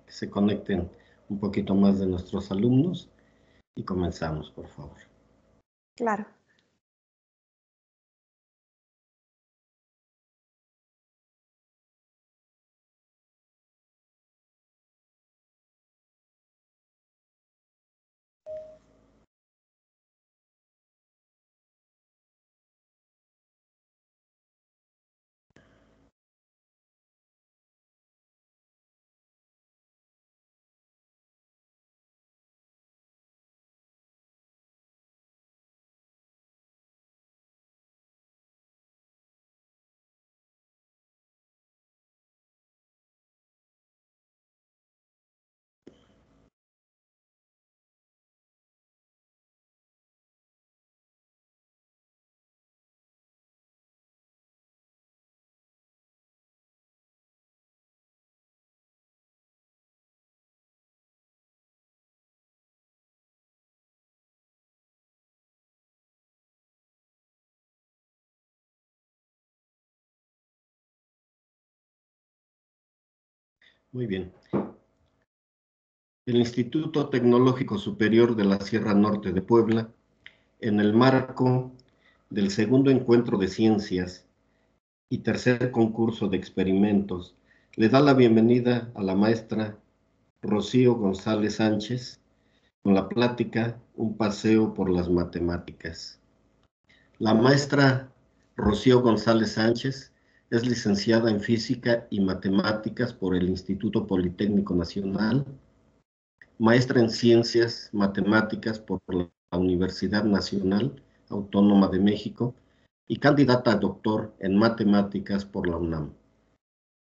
que se conecten un poquito más de nuestros alumnos y comenzamos, por favor. Claro. Muy bien. El Instituto Tecnológico Superior de la Sierra Norte de Puebla, en el marco del segundo encuentro de ciencias y tercer concurso de experimentos, le da la bienvenida a la maestra Rocío González Sánchez con la plática Un paseo por las matemáticas. La maestra Rocío González Sánchez es licenciada en Física y Matemáticas por el Instituto Politécnico Nacional, maestra en Ciencias Matemáticas por la Universidad Nacional Autónoma de México y candidata a doctor en Matemáticas por la UNAM.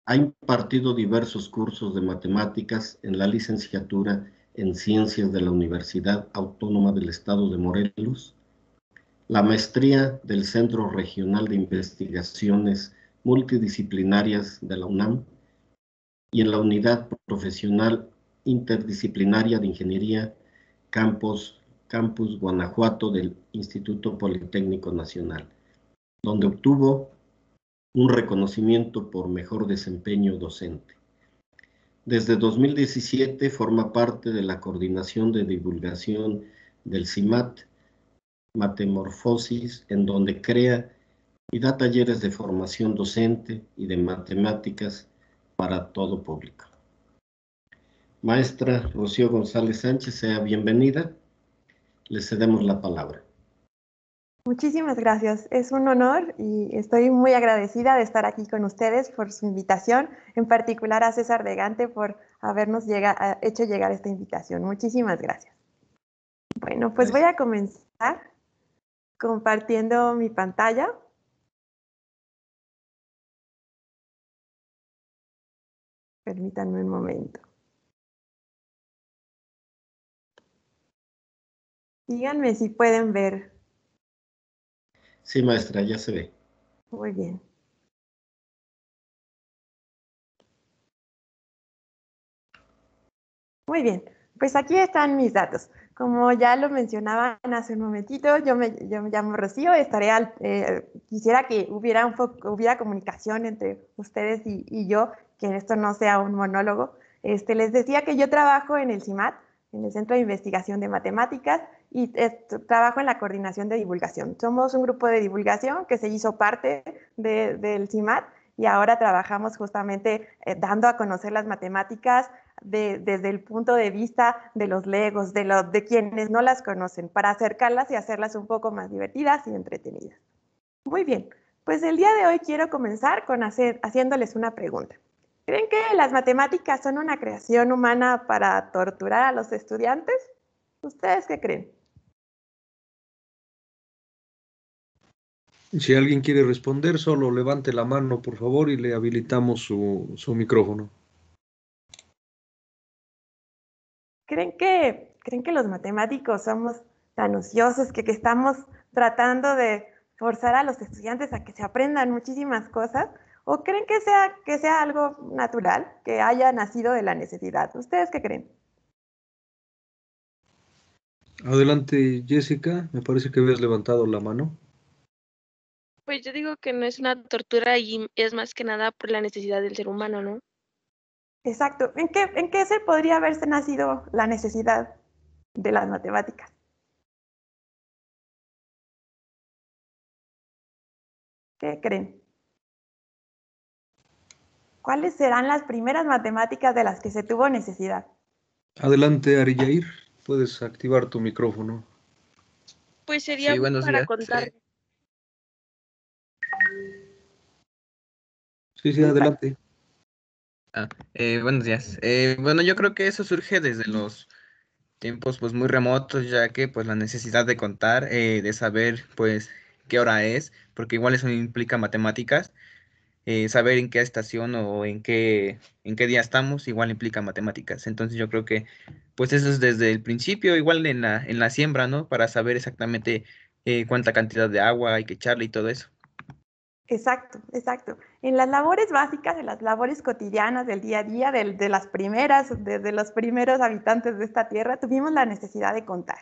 Ha impartido diversos cursos de matemáticas en la licenciatura en Ciencias de la Universidad Autónoma del Estado de Morelos, la maestría del Centro Regional de Investigaciones Multidisciplinarias de la UNAM y en la Unidad Profesional Interdisciplinaria de Ingeniería Campus Guanajuato del Instituto Politécnico Nacional, donde obtuvo un reconocimiento por mejor desempeño docente. Desde 2017 forma parte de la coordinación de divulgación del CIMAT, Metamorfosis, en donde crea y da talleres de formación docente y de matemáticas para todo público. Maestra Rocío González Sánchez, sea bienvenida. Le cedemos la palabra. Muchísimas gracias. Es un honor y estoy muy agradecida de estar aquí con ustedes por su invitación, en particular a César de Gante por habernos hecho llegar esta invitación. Muchísimas gracias. Bueno, pues voy a comenzar compartiendo mi pantalla. Permítanme un momento. Díganme si pueden ver. Sí, maestra, ya se ve. Muy bien. Muy bien, pues aquí están mis datos. Como ya lo mencionaban hace un momentito, yo me llamo Rocío, quisiera que hubiera comunicación entre ustedes y yo, que esto no sea un monólogo. Les decía que yo trabajo en el CIMAT, en el Centro de Investigación de Matemáticas, y trabajo en la coordinación de divulgación. Somos un grupo de divulgación que se hizo parte del CIMAT y ahora trabajamos justamente dando a conocer las matemáticas desde el punto de vista de los legos, de quienes no las conocen, para acercarlas y hacerlas un poco más divertidas y entretenidas. Muy bien, pues el día de hoy quiero comenzar con haciéndoles una pregunta. ¿Creen que las matemáticas son una creación humana para torturar a los estudiantes? ¿Ustedes qué creen? Si alguien quiere responder, solo levante la mano, por favor, y le habilitamos su micrófono. ¿Creen que los matemáticos somos tan ociosos que estamos tratando de forzar a los estudiantes a que se aprendan muchísimas cosas? ¿O creen que sea algo natural, que haya nacido de la necesidad? ¿Ustedes qué creen? Adelante, Jessica. Me parece que habías levantado la mano. Pues yo digo que no es una tortura y es más que nada por la necesidad del ser humano, ¿no? Exacto. ¿En qué se podría haberse nacido la necesidad de las matemáticas? ¿Qué creen? ¿Cuáles serán las primeras matemáticas de las que se tuvo necesidad? Adelante, Ari Yair, puedes activar tu micrófono. Pues sería Sí, buenos para días. contar. Sí, adelante. Buenos días. Bueno, yo creo que eso surge desde los tiempos pues muy remotos, ya que pues la necesidad de contar, de saber pues qué hora es, porque igual eso implica matemáticas, saber en qué estación o en qué día estamos, igual implica matemáticas. Entonces yo creo que pues eso es desde el principio, igual en la siembra, ¿no? Para saber exactamente cuánta cantidad de agua hay que echarle y todo eso. Exacto, exacto. En las labores básicas, en las labores cotidianas del día a día, de las primeras, desde los primeros habitantes de esta tierra, tuvimos la necesidad de contar.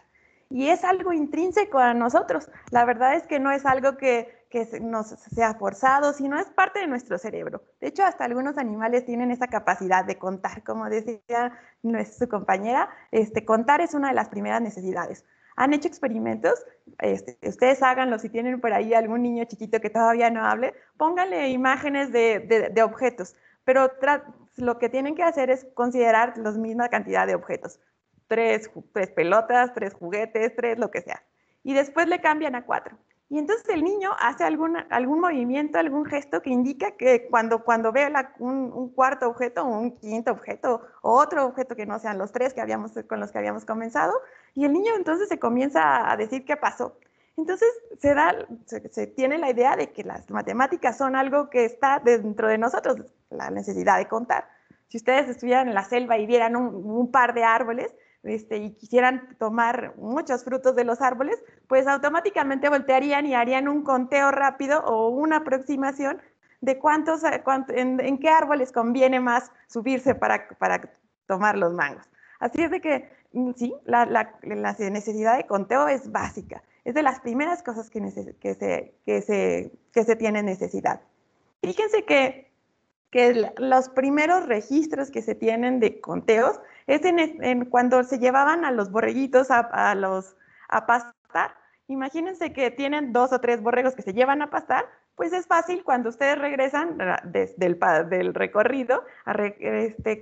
Y es algo intrínseco a nosotros. La verdad es que no es algo que nos sea forzado, sino es parte de nuestro cerebro. De hecho, hasta algunos animales tienen esa capacidad de contar. Como decía su compañera, contar es una de las primeras necesidades. Han hecho experimentos, ustedes háganlo, si tienen por ahí algún niño chiquito que todavía no hable, pónganle imágenes de objetos, pero lo que tienen que hacer es considerar la misma cantidad de objetos. Tres pelotas, 3 juguetes, 3 lo que sea. Y después le cambian a 4. Y entonces el niño hace algún movimiento, algún gesto que indica que cuando ve un cuarto objeto, o un quinto objeto, o otro objeto que no sean los 3 con los que habíamos comenzado, y el niño entonces se comienza a decir qué pasó. Entonces se tiene la idea de que las matemáticas son algo que está dentro de nosotros, la necesidad de contar. Si ustedes estuvieran en la selva y vieran un par de árboles, y quisieran tomar muchos frutos de los árboles, pues automáticamente voltearían y harían un conteo rápido o una aproximación de en qué árboles conviene más subirse para tomar los mangos. Así es de que sí, la necesidad de conteo es básica. Es de las primeras cosas que se tiene necesidad. Fíjense que los primeros registros que se tienen de conteos es cuando se llevaban a los borreguitos a pastar. Imagínense que tienen 2 o 3 borregos que se llevan a pastar, pues es fácil cuando ustedes regresan del recorrido a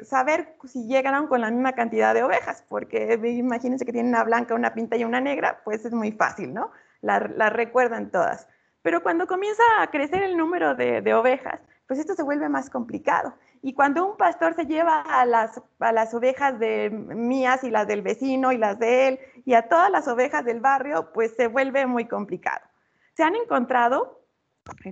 saber si llegaron con la misma cantidad de ovejas, porque imagínense que tienen una blanca, una pinta y una negra, pues es muy fácil, ¿no? La recuerdan todas. Pero cuando comienza a crecer el número de ovejas, pues esto se vuelve más complicado. Y cuando un pastor se lleva a las ovejas de mías y las del vecino y las de él y a todas las ovejas del barrio, pues se vuelve muy complicado. Se han encontrado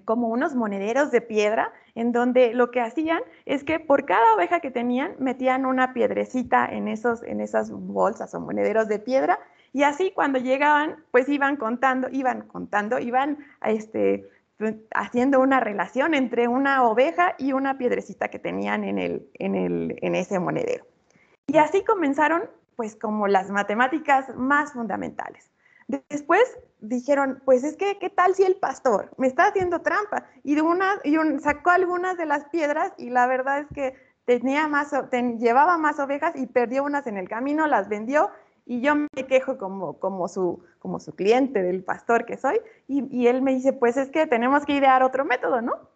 como unos monederos de piedra en donde lo que hacían es que por cada oveja que tenían metían una piedrecita en esas bolsas o monederos de piedra y así cuando llegaban pues iban haciendo una relación entre una oveja y una piedrecita que tenían en ese monedero. Y así comenzaron pues como las matemáticas más fundamentales. Después dijeron, pues es que, ¿qué tal si el pastor me está haciendo trampa? Sacó algunas de las piedras y la verdad es que llevaba más ovejas y perdió unas en el camino, las vendió y yo me quejo como su cliente del pastor que soy y él me dice, pues es que tenemos que idear otro método, ¿no?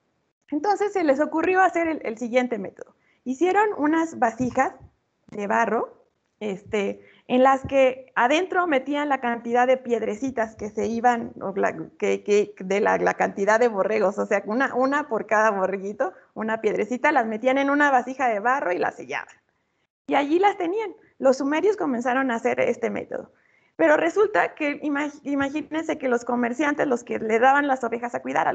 Entonces se les ocurrió hacer el siguiente método. Hicieron unas vasijas de barro, en las que adentro metían la cantidad de piedrecitas que se iban, de la cantidad de borregos, o sea, una por cada borreguito, una piedrecita, las metían en una vasija de barro y las sellaban. Y allí las tenían. Los sumerios comenzaron a hacer este método. Pero resulta que, imagínense que los comerciantes, los que le daban las ovejas a cuidar a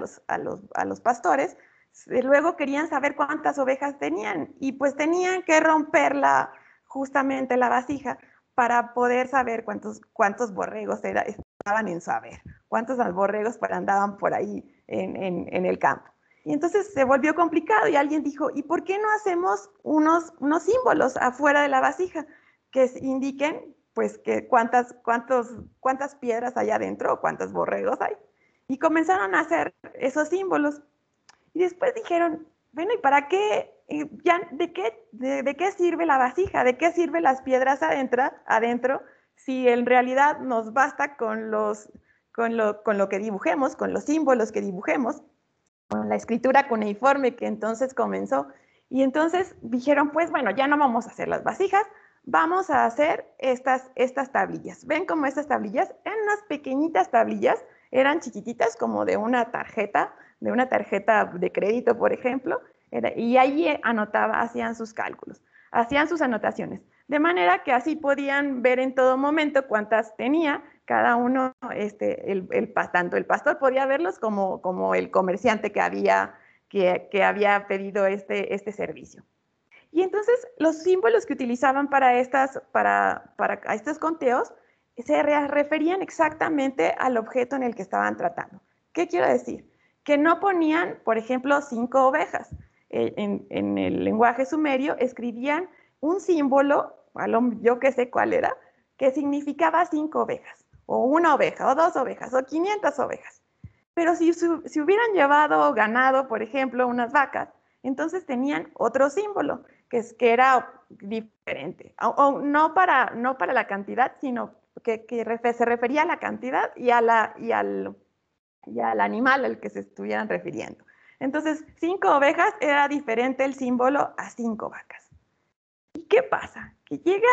los pastores, luego querían saber cuántas ovejas tenían y pues tenían que romperla justamente la vasija para poder saber cuántos borregos estaban en su haber, cuántos borregos andaban por ahí en el campo. Y entonces se volvió complicado y alguien dijo, ¿y por qué no hacemos unos símbolos afuera de la vasija que indiquen pues que cuántas piedras hay adentro o cuántos borregos hay? Y comenzaron a hacer esos símbolos. Y después dijeron, bueno, ¿y para qué ¿de qué sirve la vasija? ¿De qué sirven las piedras adentro si en realidad nos basta con lo que dibujemos, con los símbolos que dibujemos, con la escritura cuneiforme que entonces comenzó? Y entonces dijeron, pues bueno, ya no vamos a hacer las vasijas, vamos a hacer estas tablillas. ¿Ven cómo estas tablillas? Eran unas pequeñitas tablillas, eran chiquititas como de una tarjeta de crédito, por ejemplo, y ahí hacían sus cálculos, hacían sus anotaciones, de manera que así podían ver en todo momento cuántas tenía cada uno, tanto el pastor podía verlos como el comerciante que había pedido este servicio. Y entonces los símbolos que utilizaban para estos conteos se referían exactamente al objeto en el que estaban tratando. ¿Qué quiero decir? Que no ponían, por ejemplo, 5 ovejas. En el lenguaje sumerio escribían un símbolo, yo que sé cuál era, que significaba 5 ovejas, o 1 oveja, o 2 ovejas, o 500 ovejas. Pero si hubieran llevado ganado, por ejemplo, unas vacas, entonces tenían otro símbolo, que era diferente, o no para la cantidad, sino que se refería a la cantidad y al animal al que se estuvieran refiriendo. Entonces, 5 ovejas era diferente el símbolo a 5 vacas. ¿Y qué pasa? Que llega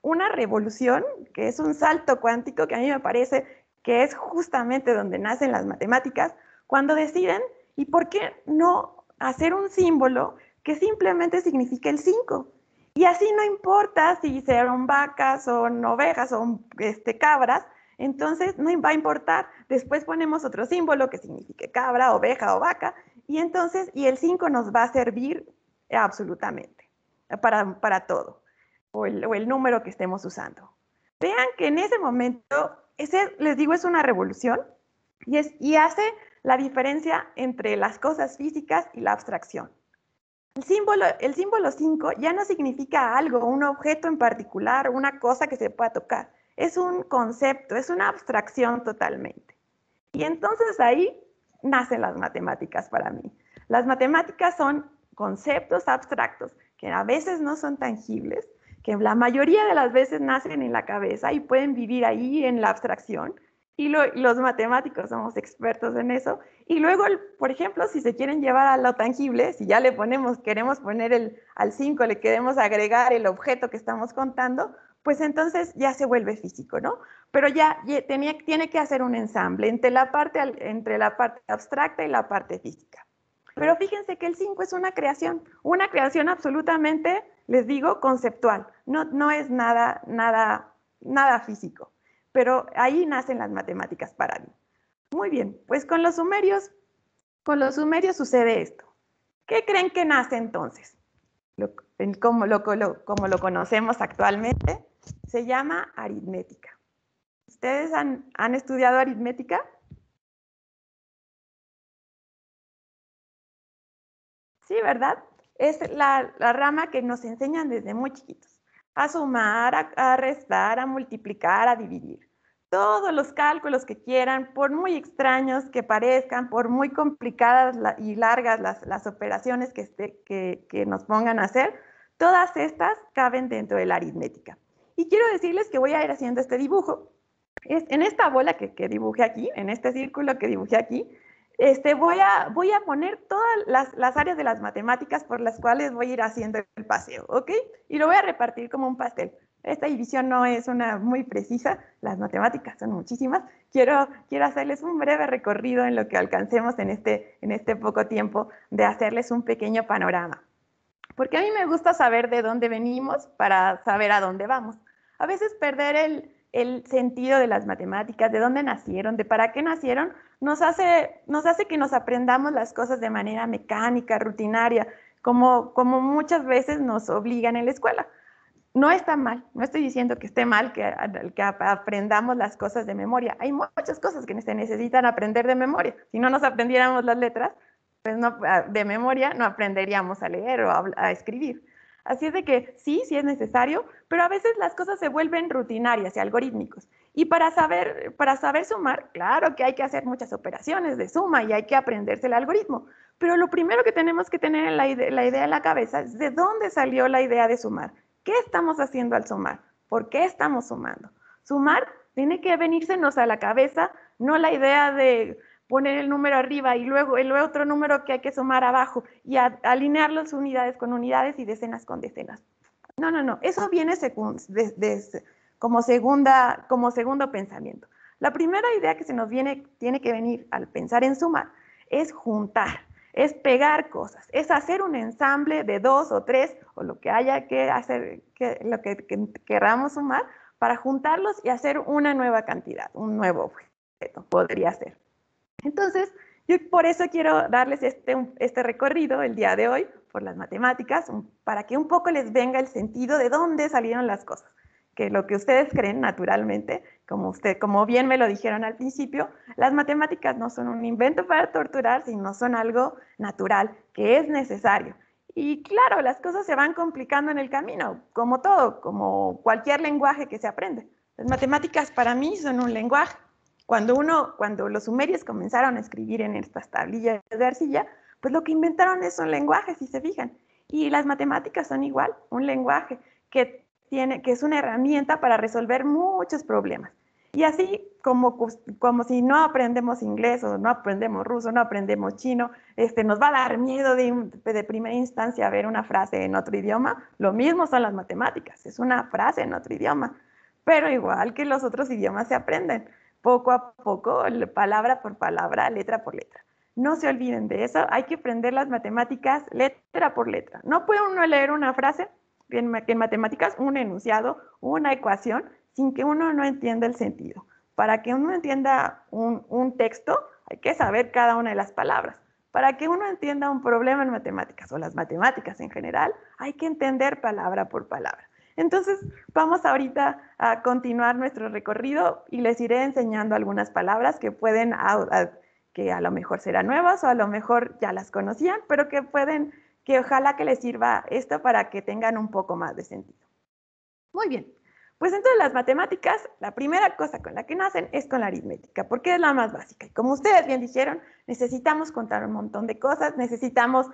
una revolución, que es un salto cuántico, que a mí me parece que es justamente donde nacen las matemáticas, cuando deciden, ¿y por qué no hacer un símbolo que simplemente signifique el 5? Y así no importa si son vacas o ovejas o cabras, entonces no va a importar. Después ponemos otro símbolo que signifique cabra, oveja o vaca, y el 5 nos va a servir absolutamente para todo, o el número que estemos usando. Vean que en ese momento, les digo, es una revolución y hace la diferencia entre las cosas físicas y la abstracción. El símbolo 5 ya no significa algo, un objeto en particular, una cosa que se pueda tocar. Es un concepto, es una abstracción totalmente. Y entonces ahí nacen las matemáticas para mí. Las matemáticas son conceptos abstractos que a veces no son tangibles, que la mayoría de las veces nacen en la cabeza y pueden vivir ahí en la abstracción. Y los matemáticos somos expertos en eso. Y luego, por ejemplo, si se quieren llevar a lo tangible, si ya queremos poner al 5, le queremos agregar el objeto que estamos contando, pues entonces ya se vuelve físico, ¿no? Pero tiene que hacer un ensamble entre la parte abstracta y la parte física. Pero fíjense que el 5 es una creación absolutamente, les digo, conceptual. No es nada físico. Pero ahí nacen las matemáticas para mí. Muy bien, pues con los sumerios sucede esto. ¿Qué creen que nace entonces? Como lo conocemos actualmente, se llama aritmética. ¿Ustedes han estudiado aritmética? Sí, ¿verdad? Es la rama que nos enseñan desde muy chiquitos. A sumar, a restar, a multiplicar, a dividir. Todos los cálculos que quieran, por muy extraños que parezcan, por muy complicadas y largas las operaciones que nos pongan a hacer, todas estas caben dentro de la aritmética. Y quiero decirles que voy a ir haciendo este dibujo. En esta bola que dibujé aquí, en este círculo que dibujé aquí, voy a poner todas las áreas de las matemáticas por las cuales voy a ir haciendo el paseo, ¿ok? Y lo voy a repartir como un pastel. Esta división no es una muy precisa, las matemáticas son muchísimas. Quiero hacerles un breve recorrido en lo que alcancemos en este poco tiempo de hacerles un pequeño panorama. Porque a mí me gusta saber de dónde venimos para saber a dónde vamos. A veces perder el sentido de las matemáticas, de dónde nacieron, de para qué nacieron, nos hace que nos aprendamos las cosas de manera mecánica, rutinaria, como muchas veces nos obligan en la escuela. No está mal, no estoy diciendo que esté mal que aprendamos las cosas de memoria. Hay muchas cosas que se necesitan aprender de memoria. Si no nos aprendiéramos las letras, pues de memoria no aprenderíamos a leer o a escribir. Así es de que sí es necesario, pero a veces las cosas se vuelven rutinarias y algorítmicos. Y para saber sumar, claro que hay que hacer muchas operaciones de suma y hay que aprenderse el algoritmo. Pero lo primero que tenemos que tener en la idea en la cabeza es de dónde salió la idea de sumar. ¿Qué estamos haciendo al sumar? ¿Por qué estamos sumando? Sumar tiene que venírsenos a la cabeza, no la idea de poner el número arriba y luego el otro número que hay que sumar abajo y alinear las unidades con unidades y decenas con decenas. No, no, no. Eso viene como segundo pensamiento. La primera idea que se nos tiene que venir al pensar en sumar es juntar, es pegar cosas, es hacer un ensamble de 2 o 3 o lo que haya que hacer, lo que queramos sumar para juntarlos y hacer una nueva cantidad, un nuevo objeto, podría ser. Entonces, yo por eso quiero darles este recorrido el día de hoy por las matemáticas, para que un poco les venga el sentido de dónde salieron las cosas. Que lo que ustedes creen naturalmente, como bien me lo dijeron al principio, las matemáticas no son un invento para torturar, sino son algo natural, que es necesario. Y claro, las cosas se van complicando en el camino, como todo, como cualquier lenguaje que se aprende. Las matemáticas para mí son un lenguaje. Cuando los sumerios comenzaron a escribir en estas tablillas de arcilla, pues lo que inventaron es un lenguaje, si se fijan. Y las matemáticas son igual, un lenguaje que es una herramienta para resolver muchos problemas. Y así como si no aprendemos inglés o no aprendemos ruso, no aprendemos chino, nos va a dar miedo de primera instancia ver una frase en otro idioma, lo mismo son las matemáticas, es una frase en otro idioma, pero igual que los otros idiomas se aprenden, poco a poco, palabra por palabra, letra por letra. No se olviden de eso, hay que aprender las matemáticas letra por letra. No puede uno leer una frase en matemáticas, un enunciado, una ecuación, sin que uno no entienda el sentido. Para que uno entienda un texto, hay que saber cada una de las palabras. Para que uno entienda un problema en matemáticas, o las matemáticas en general, hay que entender palabra por palabra. Entonces, vamos ahorita a continuar nuestro recorrido y les iré enseñando algunas palabras que pueden, que a lo mejor serán nuevas o a lo mejor ya las conocían, pero que ojalá que les sirva esto para que tengan un poco más de sentido. Muy bien, pues entonces las matemáticas, la primera cosa con la que nacen es con la aritmética, porque es la más básica. Y como ustedes bien dijeron, necesitamos contar un montón de cosas, necesitamos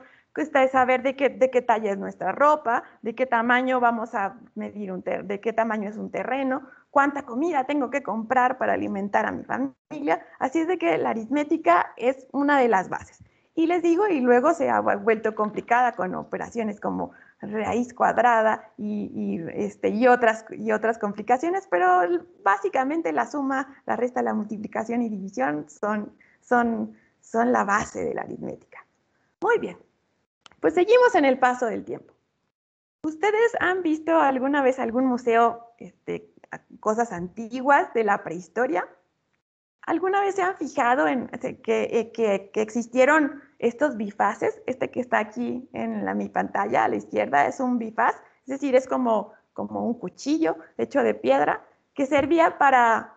saber de qué talla es nuestra ropa, de qué tamaño vamos a medir, de qué tamaño es un terreno, cuánta comida tengo que comprar para alimentar a mi familia. Así es de que la aritmética es una de las bases. Y les digo, y luego se ha vuelto complicada con operaciones como raíz cuadrada y otras complicaciones, pero básicamente la suma, la resta, la multiplicación y división son la base de la aritmética. Muy bien, pues seguimos en el paso del tiempo. ¿Ustedes han visto alguna vez algún museo, cosas antiguas de la prehistoria? ¿Alguna vez se han fijado en que existieron estos bifaces? Este que está aquí en mi pantalla a la izquierda es un bifaz, es decir, es como un cuchillo hecho de piedra que servía para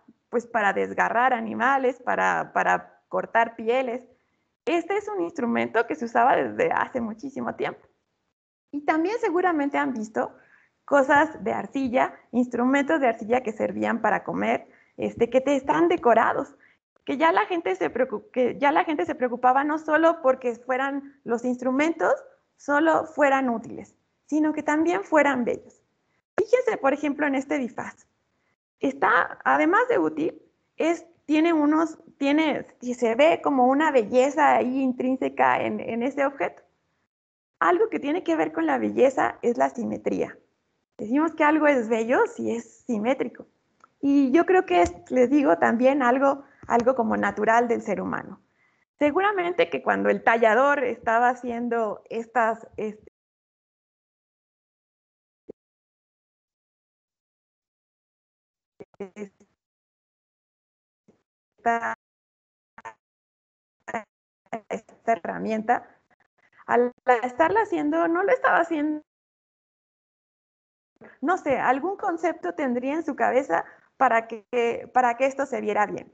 desgarrar animales, para cortar pieles. Este es un instrumento que se usaba desde hace muchísimo tiempo. Y también seguramente han visto cosas de arcilla, instrumentos de arcilla que servían para comer, que están decorados, que ya la gente se preocupaba no solo porque fueran los instrumentos, solo fueran útiles, sino que también fueran bellos. Fíjense, por ejemplo, en este bifaz. Además de útil, se ve como una belleza ahí intrínseca en ese objeto. Algo que tiene que ver con la belleza es la simetría. Decimos que algo es bello si es simétrico. Y yo creo que les digo, también algo como natural del ser humano. Seguramente que cuando el tallador estaba haciendo estas esta herramienta, al estarla haciendo, no lo estaba haciendo, no sé, algún concepto tendría en su cabeza para que esto se viera bien.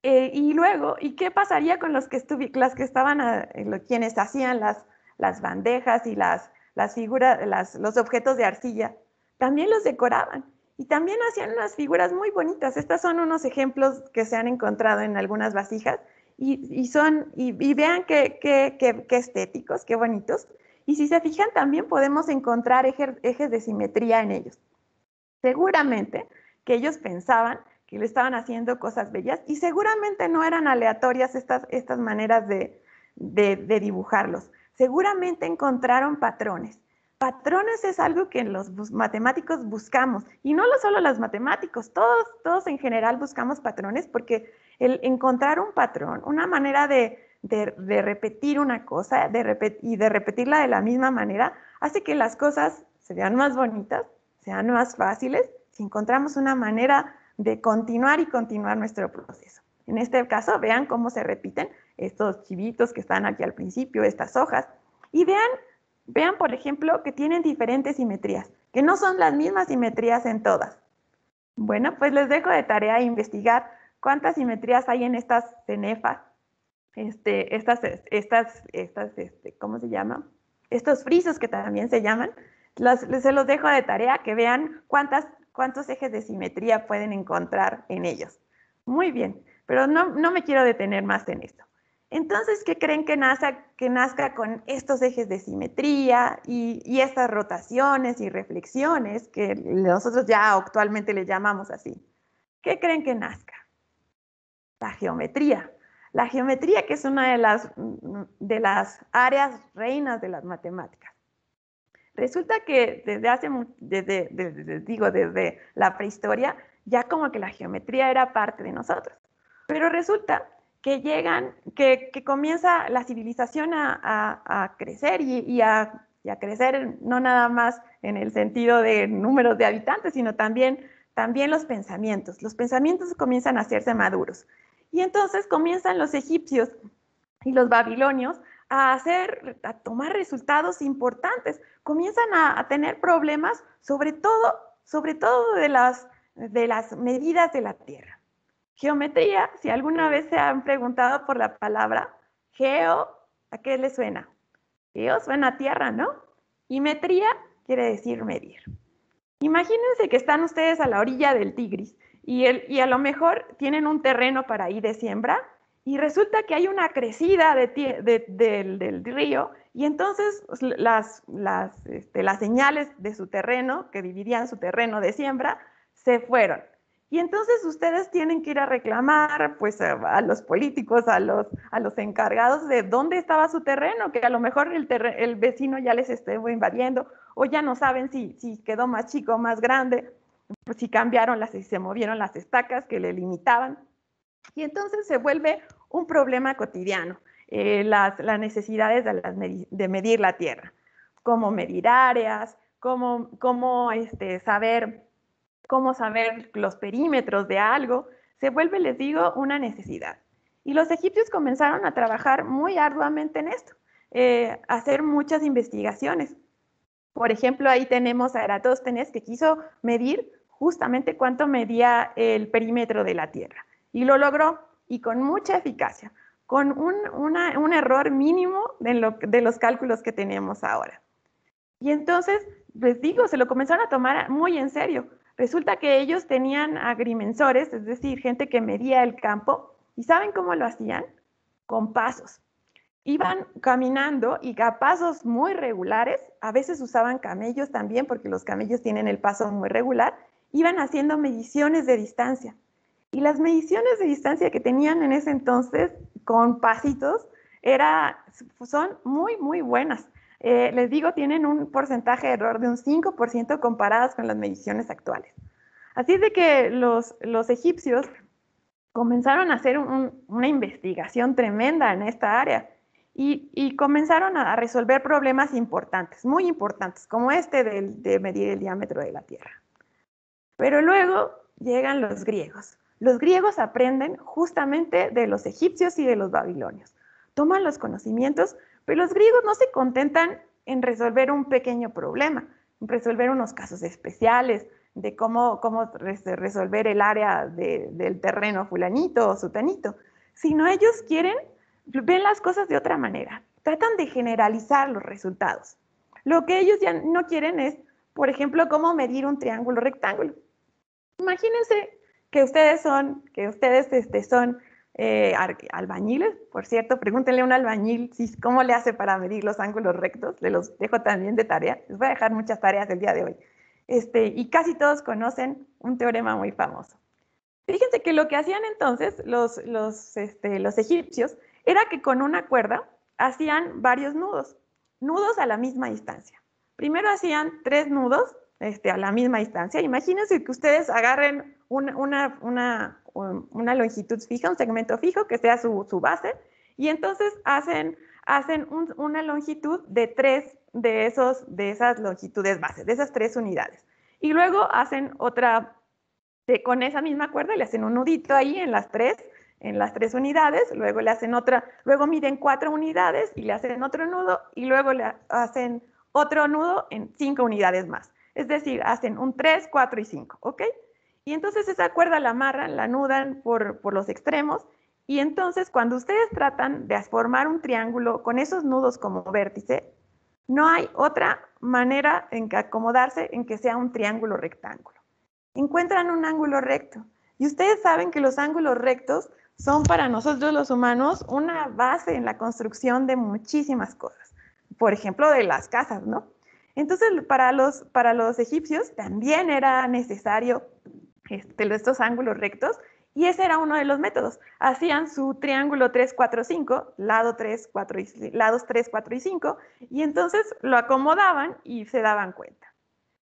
Y luego, ¿y qué pasaría con las que estaban, quienes hacían las bandejas y las figuras, los objetos de arcilla? También los decoraban y también hacían unas figuras muy bonitas. Estos son unos ejemplos que se han encontrado en algunas vasijas y vean qué estéticos, qué bonitos. Y si se fijan, también podemos encontrar ejes de simetría en ellos. Seguramente que ellos pensaban que le estaban haciendo cosas bellas y seguramente no eran aleatorias estas maneras de dibujarlos. Seguramente encontraron patrones. Patrones es algo que los matemáticos buscamos, y no solo los matemáticos, todos en general buscamos patrones, porque el encontrar un patrón, una manera de repetir una cosa y de repetirla de la misma manera, hace que las cosas se vean más bonitas, sean más fáciles, si encontramos una manera de continuar nuestro proceso. En este caso, vean cómo se repiten estos chivitos que están aquí al principio, estas hojas, y vean, por ejemplo, que tienen diferentes simetrías, que no son las mismas simetrías en todas. Bueno, pues les dejo de tarea investigar cuántas simetrías hay en estas cenefas, ¿cómo se llama? Estos frisos que también se llaman. Se los dejo de tarea que vean cuántos ejes de simetría pueden encontrar en ellos. Muy bien, pero no me quiero detener más en esto. Entonces, ¿qué creen que nazca con estos ejes de simetría y estas rotaciones y reflexiones que nosotros ya actualmente le llamamos así? ¿Qué creen que nazca? La geometría. La geometría, que es una de las áreas reinas de las matemáticas. Resulta que desde la prehistoria, ya como que la geometría era parte de nosotros. Pero resulta que comienza la civilización a crecer y a crecer no nada más en el sentido de números de habitantes, sino también los pensamientos. Los pensamientos comienzan a hacerse maduros. Y entonces comienzan los egipcios y los babilonios a tomar resultados importantes. Comienzan a tener problemas, sobre todo de las medidas de la Tierra. Geometría, si alguna vez se han preguntado por la palabra geo, ¿a qué le suena? Geo suena a tierra, ¿no? Y metría quiere decir medir. Imagínense que están ustedes a la orilla del Tigris y a lo mejor tienen un terreno para ir de siembra y resulta que hay una crecida del río y entonces las señales de su terreno, que dividían su terreno de siembra, se fueron. Y entonces ustedes tienen que ir a reclamar pues, a los políticos, a los encargados de dónde estaba su terreno, que a lo mejor el vecino ya les estuvo invadiendo, o ya no saben si quedó más chico o más grande, pues si si se movieron las estacas que le limitaban. Y entonces se vuelve un problema cotidiano, las necesidades de medir la tierra, cómo medir áreas, cómo saber los perímetros de algo, se vuelve, les digo, una necesidad. Y los egipcios comenzaron a trabajar muy arduamente en esto, a hacer muchas investigaciones. Por ejemplo, ahí tenemos a Eratóstenes, que quiso medir justamente cuánto medía el perímetro de la Tierra. Y lo logró, y con mucha eficacia, con un error mínimo de los cálculos que tenemos ahora. Y entonces, les digo, se lo comenzaron a tomar muy en serio. Resulta que ellos tenían agrimensores, es decir, gente que medía el campo, y ¿saben cómo lo hacían? Con pasos. Iban caminando y a pasos muy regulares, a veces usaban camellos también, porque los camellos tienen el paso muy regular, iban haciendo mediciones de distancia. Y las mediciones de distancia que tenían en ese entonces, con pasitos, son muy, muy buenas. Les digo, tienen un porcentaje de error de un 5% comparadas con las mediciones actuales. Así es de que los egipcios comenzaron a hacer una investigación tremenda en esta área y comenzaron a resolver problemas importantes, muy importantes, como de medir el diámetro de la Tierra. Pero luego llegan los griegos. Los griegos aprenden justamente de los egipcios y de los babilonios. Toman los conocimientos, pero los griegos no se contentan en resolver un pequeño problema, en resolver unos casos especiales de cómo resolver el área del terreno fulanito o sutanito, sino ellos ven las cosas de otra manera, tratan de generalizar los resultados. Lo que ellos ya no quieren es, por ejemplo, cómo medir un triángulo rectángulo. Imagínense que ustedes son albañiles, por cierto, pregúntenle a un albañil cómo le hace para medir los ángulos rectos, les los dejo también de tarea, les voy a dejar muchas tareas el día de hoy. Y casi todos conocen un teorema muy famoso. Fíjense que lo que hacían entonces los egipcios era que con una cuerda hacían varios nudos a la misma distancia. Primero hacían 3 nudos a la misma distancia. Imagínense que ustedes agarren una longitud fija, un segmento fijo, que sea su base, y entonces hacen una longitud de 3 de esas longitudes bases, de esas 3 unidades. Y luego hacen otra, con esa misma cuerda, le hacen un nudito ahí en las 3 unidades, luego le hacen otra, luego miden 4 unidades y le hacen otro nudo, y luego le hacen otro nudo en 5 unidades más. Es decir, hacen un 3, 4 y 5, ¿ok? Y entonces esa cuerda la amarran, la nudan por los extremos, y entonces cuando ustedes tratan de formar un triángulo con esos nudos como vértice, no hay otra manera en que acomodarse en que sea un triángulo rectángulo. Encuentran un ángulo recto, y ustedes saben que los ángulos rectos son para nosotros los humanos una base en la construcción de muchísimas cosas. Por ejemplo, de las casas, ¿no? Entonces, para los egipcios también era necesario estos ángulos rectos, y ese era uno de los métodos. Hacían su triángulo 3, 4, 5, lados 3, 4 y 5, y entonces lo acomodaban y se daban cuenta.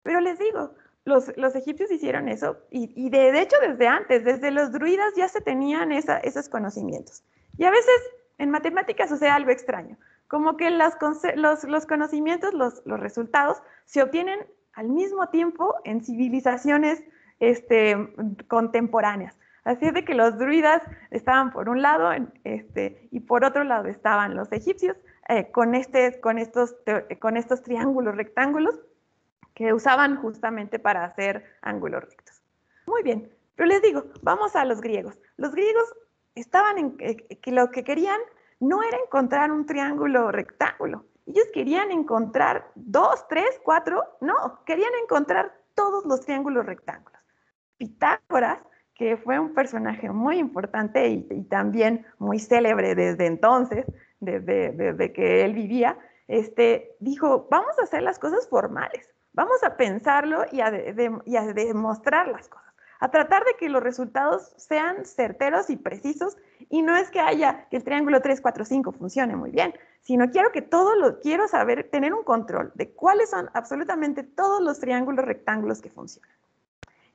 Pero les digo, los egipcios hicieron eso, y de hecho desde antes, desde los druidas ya se tenían esos conocimientos. Y a veces en matemáticas sucede algo extraño, como que los conocimientos, los resultados, se obtienen al mismo tiempo en civilizaciones contemporáneas. Así es de que los druidas estaban por un lado y por otro lado estaban los egipcios con estos triángulos rectángulos que usaban justamente para hacer ángulos rectos. Muy bien, pero les digo, vamos a los griegos. Los griegos estaban que lo que querían no era encontrar un triángulo rectángulo. Ellos querían encontrar 2, 3, 4, no, querían encontrar todos los triángulos rectángulos. Pitágoras, que fue un personaje muy importante y también muy célebre desde entonces, desde que él vivía, dijo, vamos a hacer las cosas formales, vamos a pensarlo y a demostrar las cosas, a tratar de que los resultados sean certeros y precisos, y no es que el triángulo 3, 4, 5 funcione muy bien, sino quiero saber, tener un control de cuáles son absolutamente todos los triángulos rectángulos que funcionan.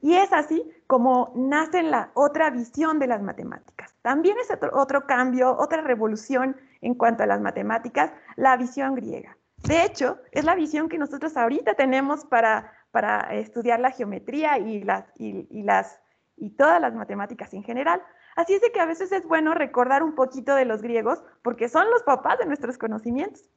Y es así como nace la otra visión de las matemáticas. También es otro cambio, otra revolución en cuanto a las matemáticas, la visión griega. De hecho, es la visión que nosotros ahorita tenemos para estudiar la geometría y todas las matemáticas en general. Así es de que a veces es bueno recordar un poquito de los griegos, porque son los papás de nuestros conocimientos.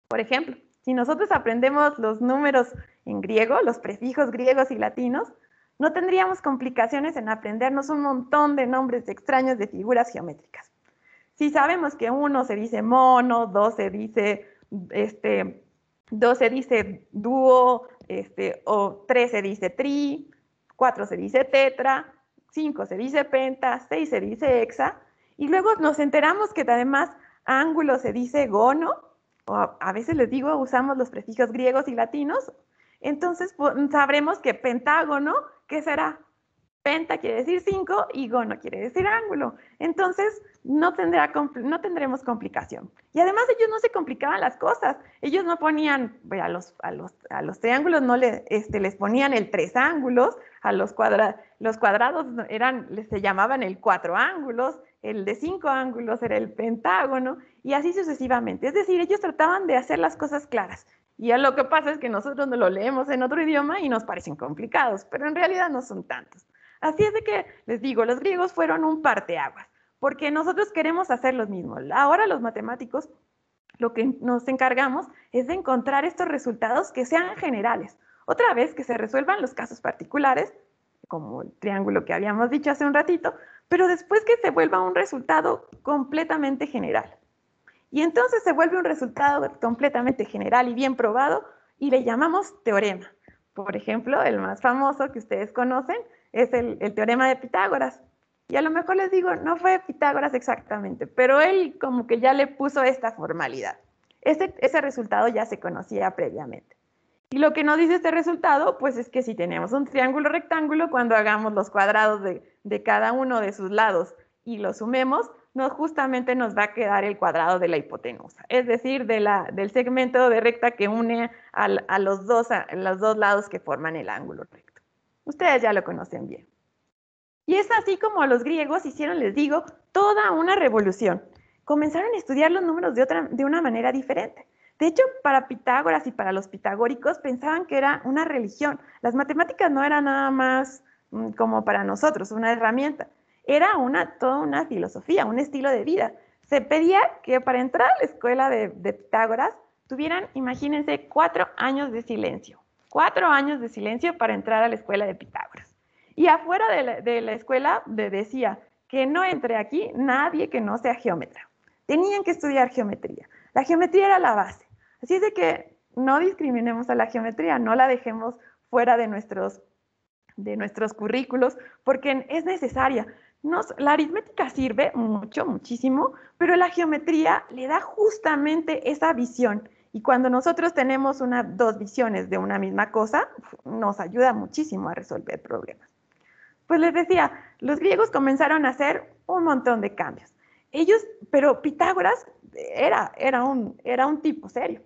Por ejemplo, si nosotros aprendemos los números en griego, los prefijos griegos y latinos, no tendríamos complicaciones en aprendernos un montón de nombres extraños de figuras geométricas. Si sabemos que 1 se dice mono, 2 se dice dúo, o 3 se dice tri, 4 se dice tetra, 5 se dice penta, 6 se dice hexa, y luego nos enteramos que además ángulo se dice gono, o a veces les digo, usamos los prefijos griegos y latinos, entonces sabremos que pentágono, ¿qué será? Penta quiere decir 5 y gono quiere decir ángulo. Entonces no tendremos complicación. Y además ellos no se complicaban las cosas. Ellos no ponían, a los triángulos no les ponían el 3 ángulos, los cuadrados se llamaban el 4 ángulos, el de 5 ángulos era el pentágono, y así sucesivamente. Es decir, ellos trataban de hacer las cosas claras. Y lo que pasa es que nosotros no lo leemos en otro idioma y nos parecen complicados, pero en realidad no son tantos. Así es de que, les digo, los griegos fueron un parteaguas, porque nosotros queremos hacer lo mismo. Ahora los matemáticos, lo que nos encargamos es de encontrar estos resultados que sean generales. Otra vez, que se resuelvan los casos particulares, como el triángulo que habíamos dicho hace un ratito, pero después que se vuelva un resultado completamente general. Y entonces se vuelve un resultado completamente general y bien probado, y le llamamos teorema. Por ejemplo, el más famoso que ustedes conocen es el teorema de Pitágoras. Y a lo mejor les digo, no fue Pitágoras exactamente, pero él como que ya le puso esta formalidad. Ese resultado ya se conocía previamente. Y lo que nos dice este resultado, pues es que si tenemos un triángulo rectángulo, cuando hagamos los cuadrados de cada uno de sus lados y los sumemos, justamente nos va a quedar el cuadrado de la hipotenusa, es decir, del segmento de recta que une a los dos lados que forman el ángulo recto. Ustedes ya lo conocen bien. Y es así como los griegos hicieron, les digo, toda una revolución. Comenzaron a estudiar los números de una manera diferente. De hecho, para Pitágoras y para los pitagóricos pensaban que era una religión. Las matemáticas no eran nada más como para nosotros, una herramienta. Era toda una filosofía, un estilo de vida. Se pedía que para entrar a la escuela de Pitágoras tuvieran, imagínense, 4 años de silencio. 4 años de silencio para entrar a la escuela de Pitágoras. Y afuera de la escuela decía que no entre aquí nadie que no sea geómetra. Tenían que estudiar geometría. La geometría era la base. Así es de que no discriminemos a la geometría, no la dejemos fuera de nuestros currículos, porque es necesaria. La aritmética sirve mucho, muchísimo, pero la geometría le da justamente esa visión. Y cuando nosotros tenemos dos visiones de una misma cosa, nos ayuda muchísimo a resolver problemas. Pues les decía, los griegos comenzaron a hacer un montón de cambios. Pero Pitágoras era un tipo serio.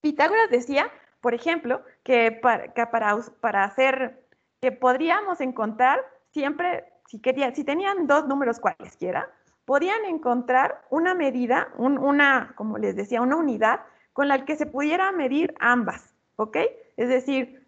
Pitágoras decía, por ejemplo, que podríamos encontrar siempre, si tenían dos números cualesquiera, podían encontrar una medida, como les decía, una unidad con la que se pudiera medir ambas, ¿ok? Es decir,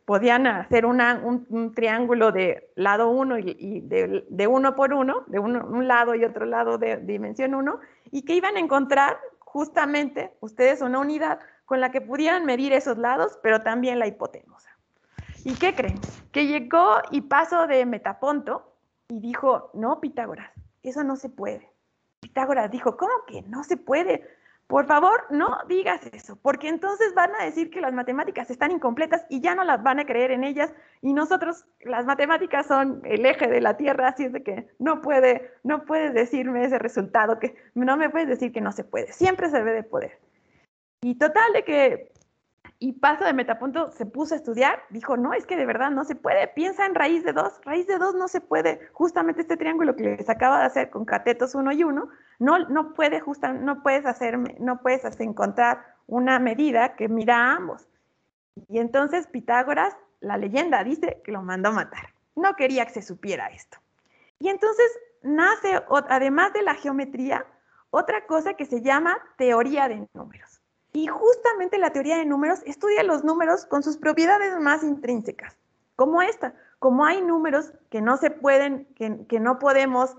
podían hacer un triángulo de lado 1 y de 1 por 1, de un lado y otro lado de dimensión 1, y que iban a encontrar justamente ustedes una unidad con la que pudieran medir esos lados, pero también la hipotenusa. ¿Y qué creen? Que llegó y pasó de Metaponto y dijo, no, Pitágoras, eso no se puede. Pitágoras dijo, ¿cómo que no se puede? Por favor, no digas eso, porque entonces van a decir que las matemáticas están incompletas y ya no las van a creer en ellas, y nosotros, las matemáticas son el eje de la Tierra, así es de que no puedes decirme ese resultado, que no me puedes decir que no se puede, siempre se debe de poder. Y total de que, y paso de Metapunto se puso a estudiar, dijo, no, es que de verdad no se puede, piensa en raíz de 2 no se puede, justamente este triángulo que les acaba de hacer con catetos 1 y 1, no puedes encontrar una medida que mida a ambos. Y entonces Pitágoras, la leyenda dice que lo mandó matar. No quería que se supiera esto. Y entonces nace, además de la geometría, otra cosa que se llama teoría de números. Y justamente la teoría de números estudia los números con sus propiedades más intrínsecas, como esta. Como hay números que no se pueden, que no podemos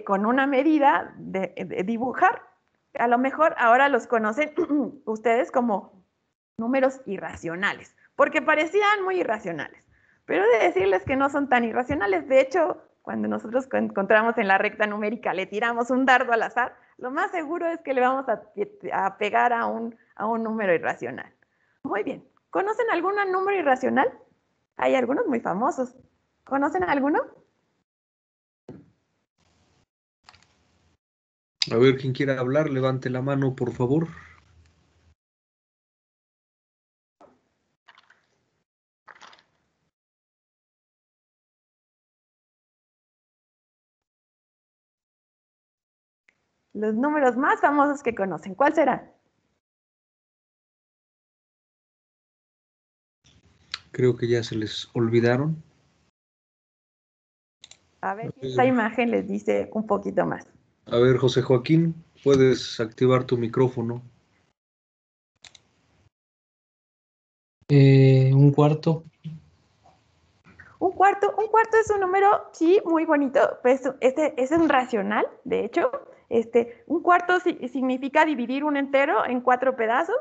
con una medida de dibujar. A lo mejor ahora los conocen ustedes como números irracionales, porque parecían muy irracionales. Pero he de decirles que no son tan irracionales. De hecho, cuando nosotros encontramos en la recta numérica, le tiramos un dardo al azar, lo más seguro es que le vamos a pegar a un número irracional. Muy bien. ¿Conocen algún número irracional? Hay algunos muy famosos. ¿Conocen alguno? A ver, quien quiera hablar, levante la mano, por favor. Los números más famosos que conocen, ¿cuál será? Creo que ya se les olvidaron. A ver si esta imagen les dice un poquito más. A ver, José Joaquín, puedes activar tu micrófono. Un cuarto. Un cuarto es un número, sí, muy bonito. Pues es un racional, de hecho. Un cuarto significa dividir un entero en 4 pedazos,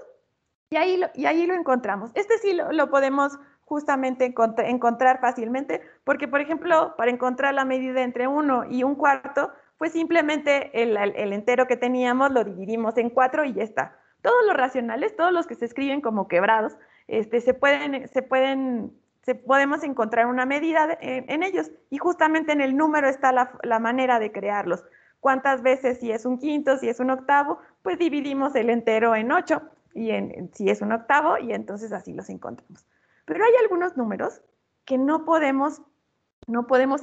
y ahí lo encontramos. Sí lo podemos justamente encontrar fácilmente, porque, por ejemplo, para encontrar la medida entre 1 y un cuarto, pues simplemente el entero que teníamos lo dividimos en 4 y ya está. Todos los racionales, todos los que se escriben como quebrados, se pueden podemos encontrar una medida en ellos. Y justamente en el número está la manera de crearlos. ¿Cuántas veces si es un quinto, si es un octavo? Pues dividimos el entero en 8, y si es un octavo, y entonces así los encontramos. Pero hay algunos números que no podemos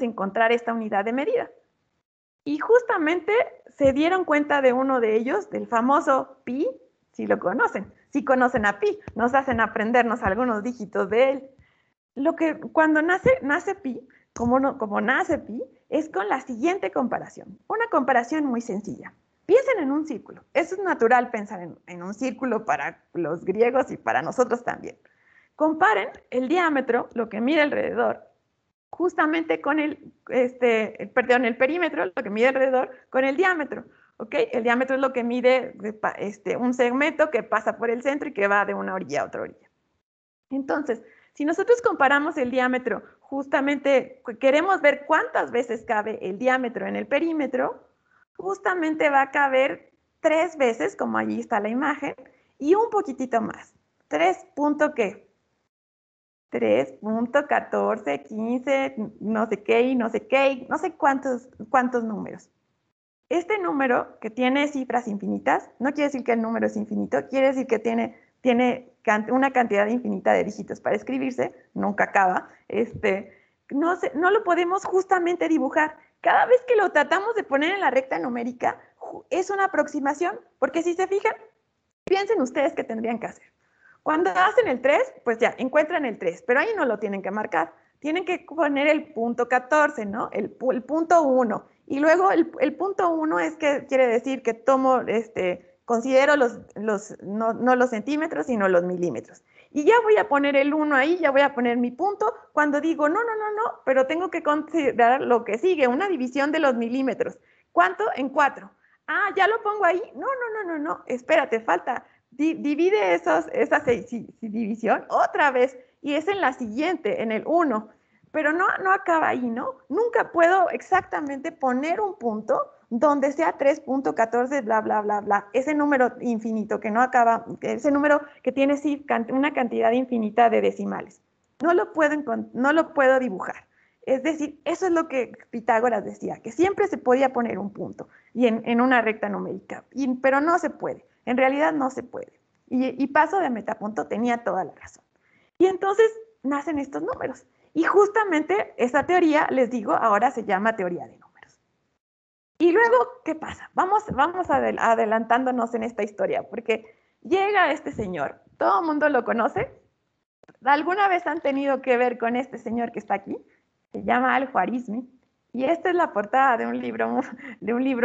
encontrar esta unidad de medida. Y justamente se dieron cuenta de uno de ellos, del famoso pi, si lo conocen. Si conocen a pi, nos hacen aprendernos algunos dígitos de él. Cuando nace pi, como nace pi, es con la siguiente comparación. Una comparación muy sencilla. Piensen en un círculo. Eso es natural pensar en un círculo para los griegos y para nosotros también. Comparen el diámetro, lo que mide alrededor, justamente con el perímetro, lo que mide alrededor, con el diámetro. ¿Ok? El diámetro es lo que mide un segmento que pasa por el centro y que va de una orilla a otra orilla. Entonces, si nosotros comparamos el diámetro, justamente queremos ver cuántas veces cabe el diámetro en el perímetro, justamente va a caber 3 veces, como allí está la imagen, y un poquitito más. 3.14, 15, no sé qué, y no sé qué, no sé cuántos números. Este número, que tiene cifras infinitas, no quiere decir que el número es infinito, quiere decir que tiene una cantidad infinita de dígitos para escribirse, nunca acaba, no lo podemos justamente dibujar. Cada vez que lo tratamos de poner en la recta numérica, es una aproximación, porque si se fijan, piensen ustedes qué tendrían que hacer. Cuando hacen el 3, pues ya, encuentran el 3, pero ahí no lo tienen que marcar. Tienen que poner el punto 14, ¿no? El punto 1. Y luego el punto 1 es que quiere decir que considero no los centímetros, sino los milímetros. Y ya voy a poner el 1 ahí, ya voy a poner mi punto. Cuando digo, no, pero tengo que considerar lo que sigue, una división de los milímetros. ¿Cuánto? En 4. Ah, ¿ya lo pongo ahí? No, espérate, falta. Divide esa división otra vez y es en la siguiente, en el 1. Pero no acaba ahí, ¿no? Nunca puedo exactamente poner un punto donde sea 3.14, bla, bla, bla, bla. Ese número infinito que no acaba, ese número que tiene sí una cantidad infinita de decimales. No lo puedo dibujar. Es decir, eso es lo que Pitágoras decía, que siempre se podía poner un punto y en una recta numérica, pero no se puede. En realidad no se puede. Y Paso de Metaponto tenía toda la razón. Y entonces nacen estos números. Y justamente esa teoría, les digo, ahora se llama teoría de números. Y luego, ¿qué pasa? Vamos adelantándonos en esta historia, porque llega este señor, todo el mundo lo conoce. ¿Alguna vez han tenido que ver con este señor que está aquí? Se llama Al-Khwarizmi. Y esta es la portada de un libro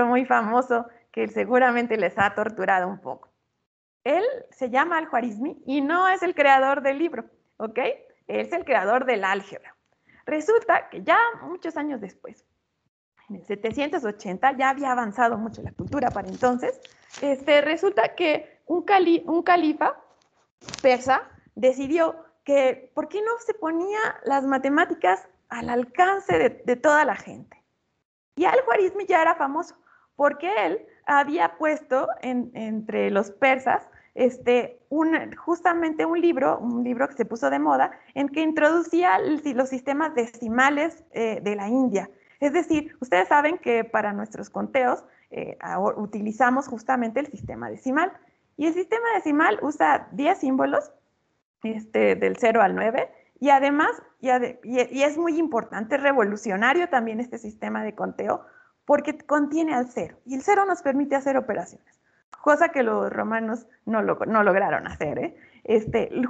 muy famoso que seguramente les ha torturado un poco. Él se llama Al-Khwarizmi y no es el creador del libro, ¿ok? Él es el creador del álgebra. Resulta que ya muchos años después, en el 780, ya había avanzado mucho la cultura para entonces, resulta que un califa persa decidió que ¿por qué no se ponía las matemáticas al alcance de toda la gente? Y Al-Khwarizmi ya era famoso, porque él había puesto entre los persas justamente un libro que se puso de moda, en que introducía los sistemas decimales de la India. Es decir, ustedes saben que para nuestros conteos utilizamos justamente el sistema decimal. Y el sistema decimal usa 10 símbolos, del 0 al 9, y además, y es muy importante, revolucionario también este sistema de conteo, porque contiene al 0, y el 0 nos permite hacer operaciones, cosa que los romanos no lograron hacer,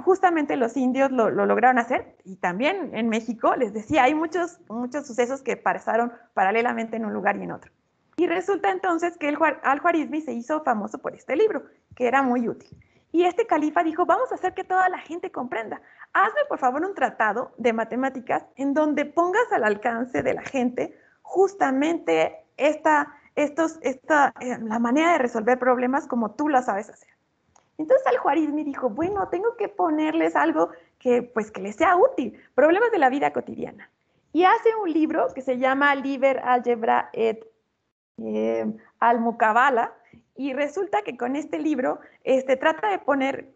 justamente los indios lo lograron hacer, y también en México, les decía, hay muchos sucesos que pasaron paralelamente en un lugar y en otro. Y resulta entonces que Al-Khwarizmi se hizo famoso por este libro, que era muy útil. Y este califa dijo, vamos a hacer que toda la gente comprenda. Hazme, por favor, un tratado de matemáticas en donde pongas al alcance de la gente justamente la manera de resolver problemas como tú lo sabes hacer. Entonces Al-Khwarizmi dijo, bueno, tengo que ponerles algo que les sea útil, problemas de la vida cotidiana. Y hace un libro que se llama Liber Algebra et Al-Mukabala, y resulta que con este libro trata de poner,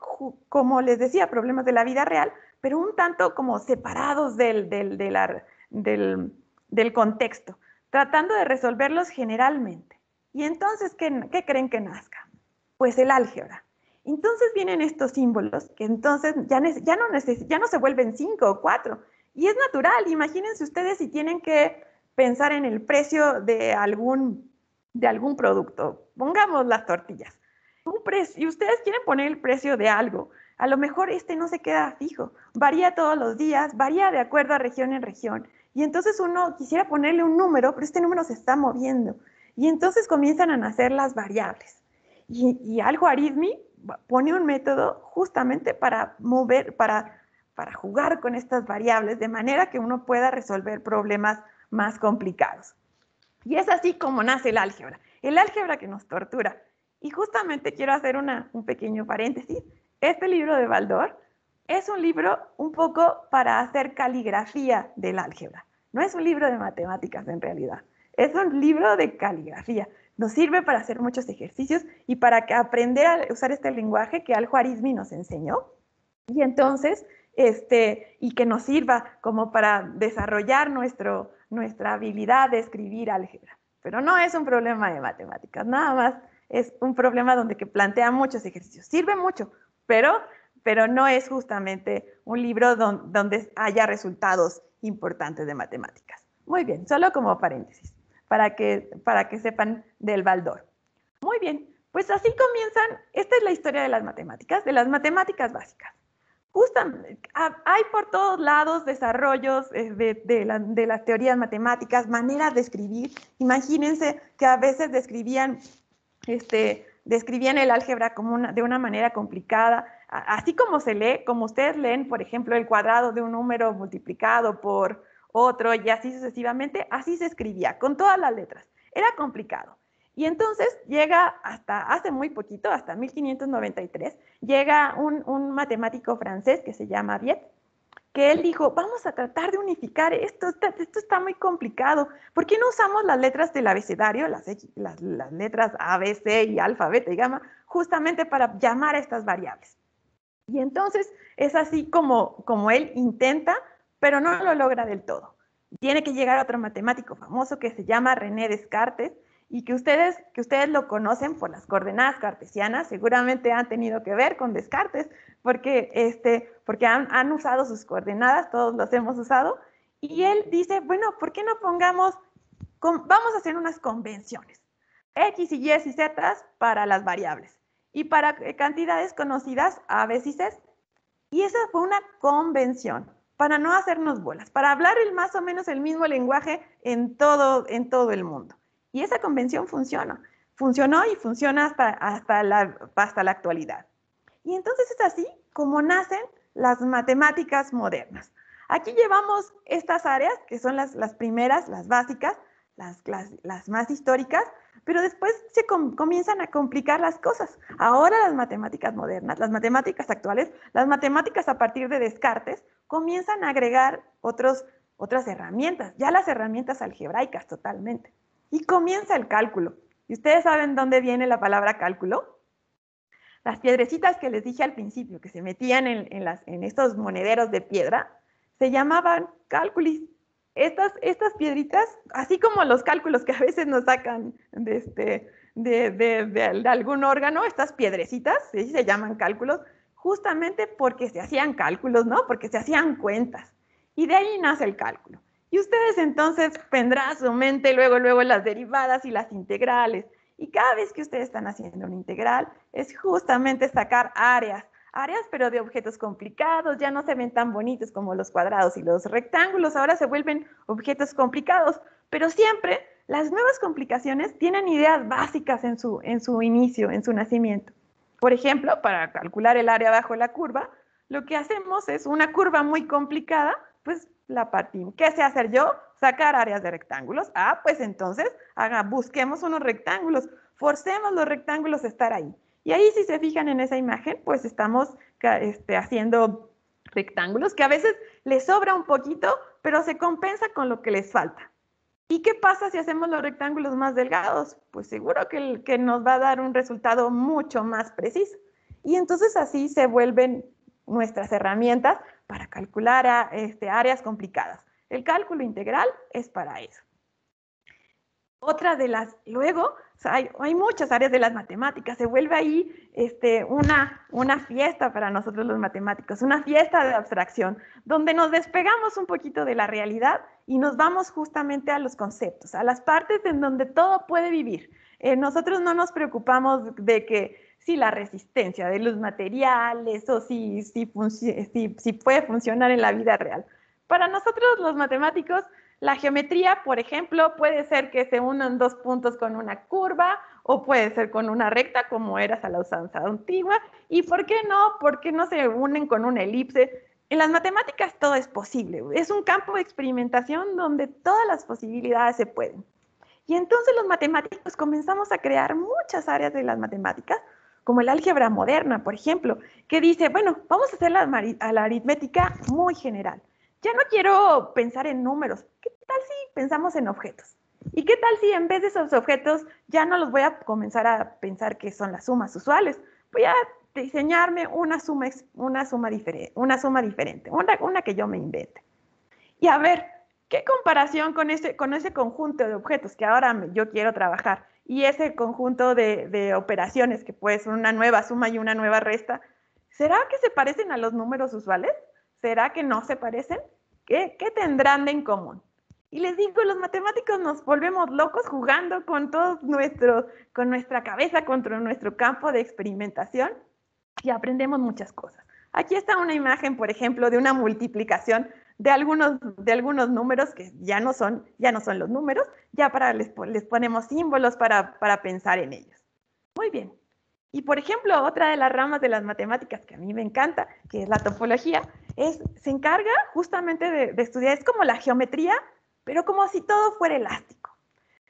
como les decía, problemas de la vida real, pero un tanto como separados del contexto, tratando de resolverlos generalmente. Y entonces, ¿qué creen que nazca? Pues el álgebra. Entonces vienen estos símbolos que entonces ya no se vuelven 5 o 4. Y es natural, imagínense ustedes si tienen que pensar en el precio de algún producto. Pongamos las tortillas. Y ustedes quieren poner el precio de algo. A lo mejor no se queda fijo. Varía todos los días, varía de acuerdo a región en región. Y entonces uno quisiera ponerle un número, pero este número se está moviendo. Y entonces comienzan a nacer las variables. Y Al-Khwarizmi pone un método justamente para jugar con estas variables de manera que uno pueda resolver problemas más complicados. Y es así como nace el álgebra que nos tortura. Y justamente quiero hacer un pequeño paréntesis. Este libro de Baldor es un libro un poco para hacer caligrafía del álgebra. No es un libro de matemáticas en realidad, es un libro de caligrafía. Nos sirve para hacer muchos ejercicios y para aprender a usar este lenguaje que Al-Khwarizmi nos enseñó. Y entonces, y que nos sirva como para desarrollar nuestra habilidad de escribir álgebra. Pero no es un problema de matemáticas, nada más es un problema donde que plantea muchos ejercicios. Sirve mucho, pero no es justamente un libro donde haya resultados importantes de matemáticas. Muy bien, solo como paréntesis, para que sepan del Baldor. Muy bien, pues así comienzan, esta es la historia de las matemáticas básicas. Justamente, hay por todos lados desarrollos de las teorías matemáticas, maneras de escribir. Imagínense que a veces describían el álgebra de una manera complicada, así como se lee, como ustedes leen, por ejemplo, el cuadrado de un número multiplicado por otro y así sucesivamente, así se escribía, con todas las letras. Era complicado. Y entonces llega hasta hace muy poquito, hasta 1593, llega un matemático francés que se llama Viet, que él dijo, vamos a tratar de unificar esto está muy complicado. ¿Por qué no usamos las letras del abecedario, las letras A, B, C y alfa, beta y gamma, justamente para llamar a estas variables? Y entonces es así como él intenta, pero no lo logra del todo. Tiene que llegar otro matemático famoso que se llama René Descartes, y que ustedes lo conocen por las coordenadas cartesianas, seguramente han tenido que ver con Descartes, porque han usado sus coordenadas, todos los hemos usado, y él dice, bueno, ¿por qué no vamos a hacer unas convenciones? X y Y y Z para las variables, y para cantidades conocidas, A, B y C. Y esa fue una convención, para no hacernos bolas, para hablar más o menos el mismo lenguaje en todo el mundo. Y esa convención funcionó y funciona hasta la actualidad. Y entonces es así como nacen las matemáticas modernas. Aquí llevamos estas áreas, que son las primeras, las básicas, las más históricas, pero después se comienzan a complicar las cosas. Ahora las matemáticas modernas, las matemáticas actuales, las matemáticas a partir de Descartes, comienzan a agregar otras herramientas, ya las herramientas algebraicas totalmente. Y comienza el cálculo. ¿Y ustedes saben dónde viene la palabra cálculo? Las piedrecitas que les dije al principio, que se metían en estos monederos de piedra, se llamaban cálculis. Estas piedritas, así como los cálculos que a veces nos sacan de algún órgano, estas piedrecitas, ¿sí? Se llaman cálculos, justamente porque se hacían cálculos, ¿no? Porque se hacían cuentas. Y de ahí nace el cálculo. Y ustedes entonces vendrá a su mente luego las derivadas y las integrales. Y cada vez que ustedes están haciendo una integral, es justamente sacar áreas, pero de objetos complicados, ya no se ven tan bonitos como los cuadrados y los rectángulos, ahora se vuelven objetos complicados, pero siempre las nuevas complicaciones tienen ideas básicas en su inicio, en su nacimiento. Por ejemplo, para calcular el área bajo la curva, lo que hacemos es una curva muy complicada, pues la partimos. ¿Qué sé hacer yo? Sacar áreas de rectángulos. Pues entonces busquemos unos rectángulos, forcemos los rectángulos a estar ahí. Y ahí, si se fijan en esa imagen, pues estamos haciendo rectángulos que a veces les sobra un poquito, pero se compensa con lo que les falta. ¿Y qué pasa si hacemos los rectángulos más delgados? Pues seguro que nos va a dar un resultado mucho más preciso. Y entonces así se vuelven nuestras herramientas para calcular áreas complicadas. El cálculo integral es para eso. Otra de las, luego, o sea, hay muchas áreas de las matemáticas, se vuelve ahí una fiesta para nosotros los matemáticos, una fiesta de abstracción, donde nos despegamos un poquito de la realidad y nos vamos justamente a los conceptos, a las partes en donde todo puede vivir. Nosotros no nos preocupamos de que si la resistencia de los materiales o si puede funcionar en la vida real. Para nosotros los matemáticos, la geometría, por ejemplo, puede ser que se unan dos puntos con una curva o puede ser con una recta, como era a la usanza antigua. ¿Y por qué no? ¿Por qué no se unen con una elipse? En las matemáticas todo es posible. Es un campo de experimentación donde todas las posibilidades se pueden. Y entonces los matemáticos comenzamos a crear muchas áreas de las matemáticas, como el álgebra moderna, por ejemplo, que dice, bueno, vamos a hacer la aritmética muy general. Ya no quiero pensar en números. ¿Qué tal si pensamos en objetos? ¿Y qué tal si en vez de esos objetos ya no los voy a comenzar a pensar que son las sumas usuales? Voy a diseñarme una suma diferente, una que yo me invente. Y a ver, ¿qué comparación con ese conjunto de objetos que ahora yo quiero trabajar y ese conjunto de operaciones que puede ser una nueva suma y una nueva resta? ¿Será que se parecen a los números usuales? ¿Será que no se parecen? ¿Qué tendrán de en común? Y les digo, los matemáticos nos volvemos locos jugando con con nuestra cabeza, contra nuestro campo de experimentación y aprendemos muchas cosas. Aquí está una imagen, por ejemplo, de una multiplicación de algunos números que ya no son los números, ya les ponemos símbolos para pensar en ellos. Muy bien. Y, por ejemplo, otra de las ramas de las matemáticas que a mí me encanta, que es la topología, se encarga justamente de estudiar, es como la geometría, pero como si todo fuera elástico.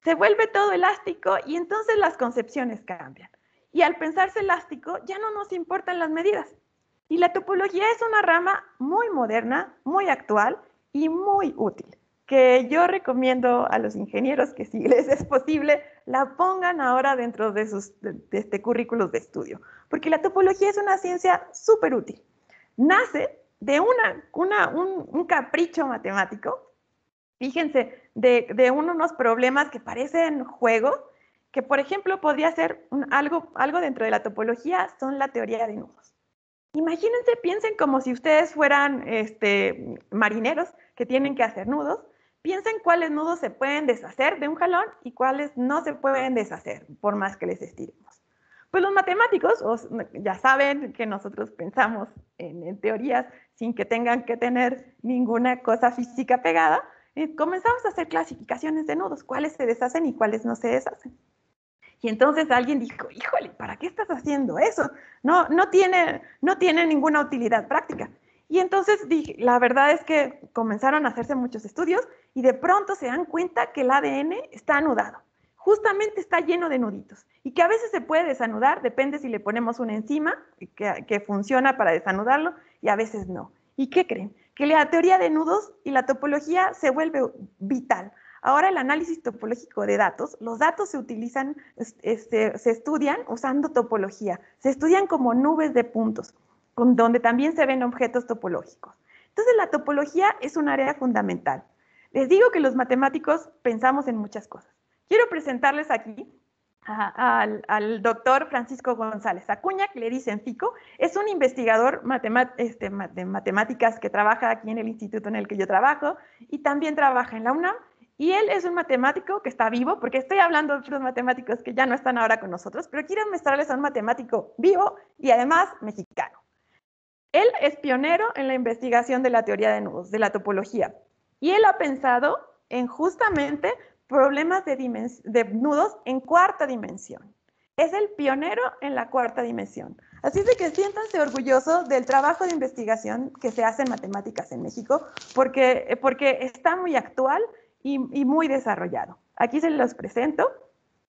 Se vuelve todo elástico y entonces las concepciones cambian. Y al pensarse elástico, ya no nos importan las medidas. Y la topología es una rama muy moderna, muy actual y muy útil, que yo recomiendo a los ingenieros que si les es posible, la pongan ahora dentro de sus currículos de estudio, porque la topología es una ciencia súper útil. Nace de un capricho matemático, fíjense, de unos problemas que parecen juego, que por ejemplo podría ser algo dentro de la topología, son la teoría de nudos. Imagínense, piensen como si ustedes fueran marineros que tienen que hacer nudos. Piensen cuáles nudos se pueden deshacer de un jalón y cuáles no se pueden deshacer, por más que les estiremos. Pues los matemáticos ya saben que nosotros pensamos en teorías sin que tengan que tener ninguna cosa física pegada. Comenzamos a hacer clasificaciones de nudos, cuáles se deshacen y cuáles no se deshacen. Y entonces alguien dijo, híjole, ¿para qué estás haciendo eso? No tiene ninguna utilidad práctica. Y entonces la verdad es que comenzaron a hacerse muchos estudios y de pronto se dan cuenta que el ADN está anudado. Justamente está lleno de nuditos y que a veces se puede desanudar, depende si le ponemos una enzima que funciona para desanudarlo y a veces no. ¿Y qué creen? Que la teoría de nudos y la topología se vuelve vital. Ahora el análisis topológico de datos, los datos se utilizan, se estudian usando topología, se estudian como nubes de puntos, donde también se ven objetos topológicos. Entonces la topología es un área fundamental. Les digo que los matemáticos pensamos en muchas cosas. Quiero presentarles aquí al doctor Francisco González Acuña, que le dicen Fico, es un investigador de matemáticas que trabaja aquí en el instituto en el que yo trabajo y también trabaja en la UNAM. Y él es un matemático que está vivo, porque estoy hablando de otros matemáticos que ya no están ahora con nosotros, pero quiero mostrarles a un matemático vivo y además mexicano. Él es pionero en la investigación de la teoría de nudos, de la topología, y él ha pensado en justamente problemas de nudos en cuarta dimensión. Es el pionero en la cuarta dimensión. Así es de que siéntanse orgullosos del trabajo de investigación que se hace en matemáticas en México, porque está muy actual y muy desarrollado. Aquí se los presento.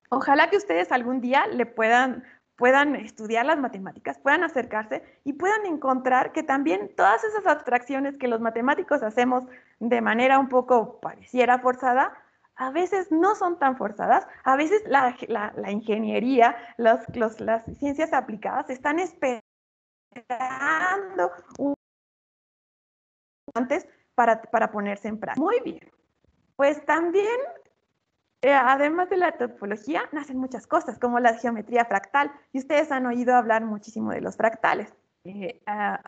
Ojalá que ustedes algún día puedan estudiar las matemáticas, puedan acercarse y puedan encontrar que también todas esas abstracciones que los matemáticos hacemos de manera un poco pareciera forzada, a veces no son tan forzadas, a veces la ingeniería, las ciencias aplicadas están esperando importantes para ponerse en práctica. Muy bien. Pues también, además de la topología, nacen muchas cosas, como la geometría fractal. Y ustedes han oído hablar muchísimo de los fractales.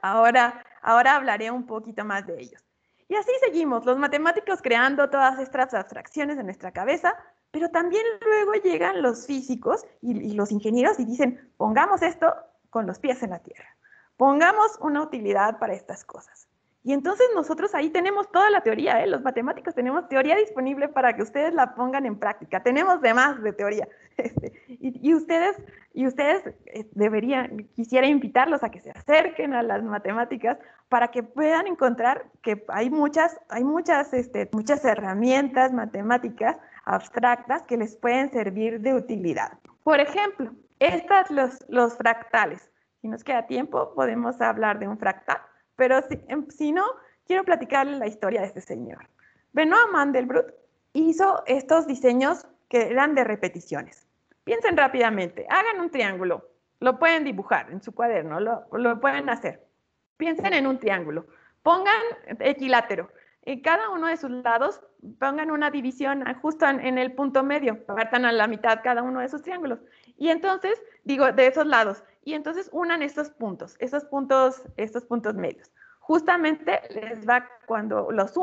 Ahora hablaré un poquito más de ellos. Y así seguimos, los matemáticos creando todas estas abstracciones en nuestra cabeza, pero también luego llegan los físicos y los ingenieros y dicen, pongamos esto con los pies en la tierra. Pongamos una utilidad para estas cosas. Y entonces nosotros ahí tenemos toda la teoría, los matemáticos tenemos teoría disponible para que ustedes la pongan en práctica. Tenemos de más de teoría. Y ustedes quisiera invitarlos a que se acerquen a las matemáticas para que puedan encontrar que hay muchas herramientas matemáticas abstractas que les pueden servir de utilidad. Por ejemplo, los fractales. Si nos queda tiempo, podemos hablar de un fractal. Pero si no, quiero platicarles la historia de este señor. Benoit Mandelbrot hizo estos diseños que eran de repeticiones. Piensen rápidamente, hagan un triángulo, lo pueden dibujar en su cuaderno, lo pueden hacer. Piensen en un triángulo, pongan equilátero. En cada uno de sus lados pongan una división justo en el punto medio, partan a la mitad cada uno de esos triángulos. Y entonces, de esos lados, y entonces unan estos puntos medios. Justamente cuando los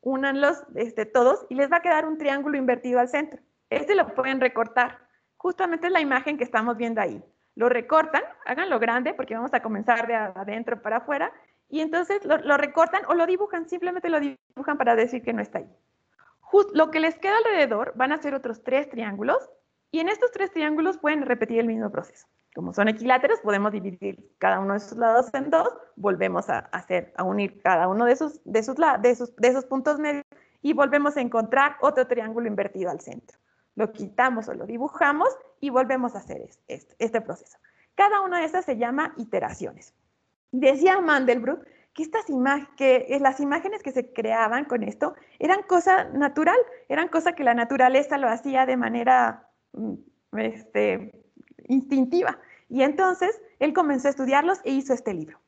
únanlos todos y les va a quedar un triángulo invertido al centro. Lo pueden recortar. Justamente es la imagen que estamos viendo ahí. Lo recortan, háganlo grande porque vamos a comenzar de adentro para afuera y entonces lo recortan o lo dibujan, simplemente lo dibujan para decir que no está ahí. Lo que les queda alrededor van a ser otros 3 triángulos y en estos 3 triángulos pueden repetir el mismo proceso. Como son equiláteros, podemos dividir cada uno de sus lados en 2, volvemos a unir cada uno de esos puntos medios y volvemos a encontrar otro triángulo invertido al centro. Lo quitamos o lo dibujamos y volvemos a hacer este proceso. Cada una de estas se llama iteraciones. Decía Mandelbrot que las imágenes que se creaban con esto eran cosa natural, eran cosa que la naturaleza lo hacía de manera instintiva. Y entonces él comenzó a estudiarlos e hizo este libro.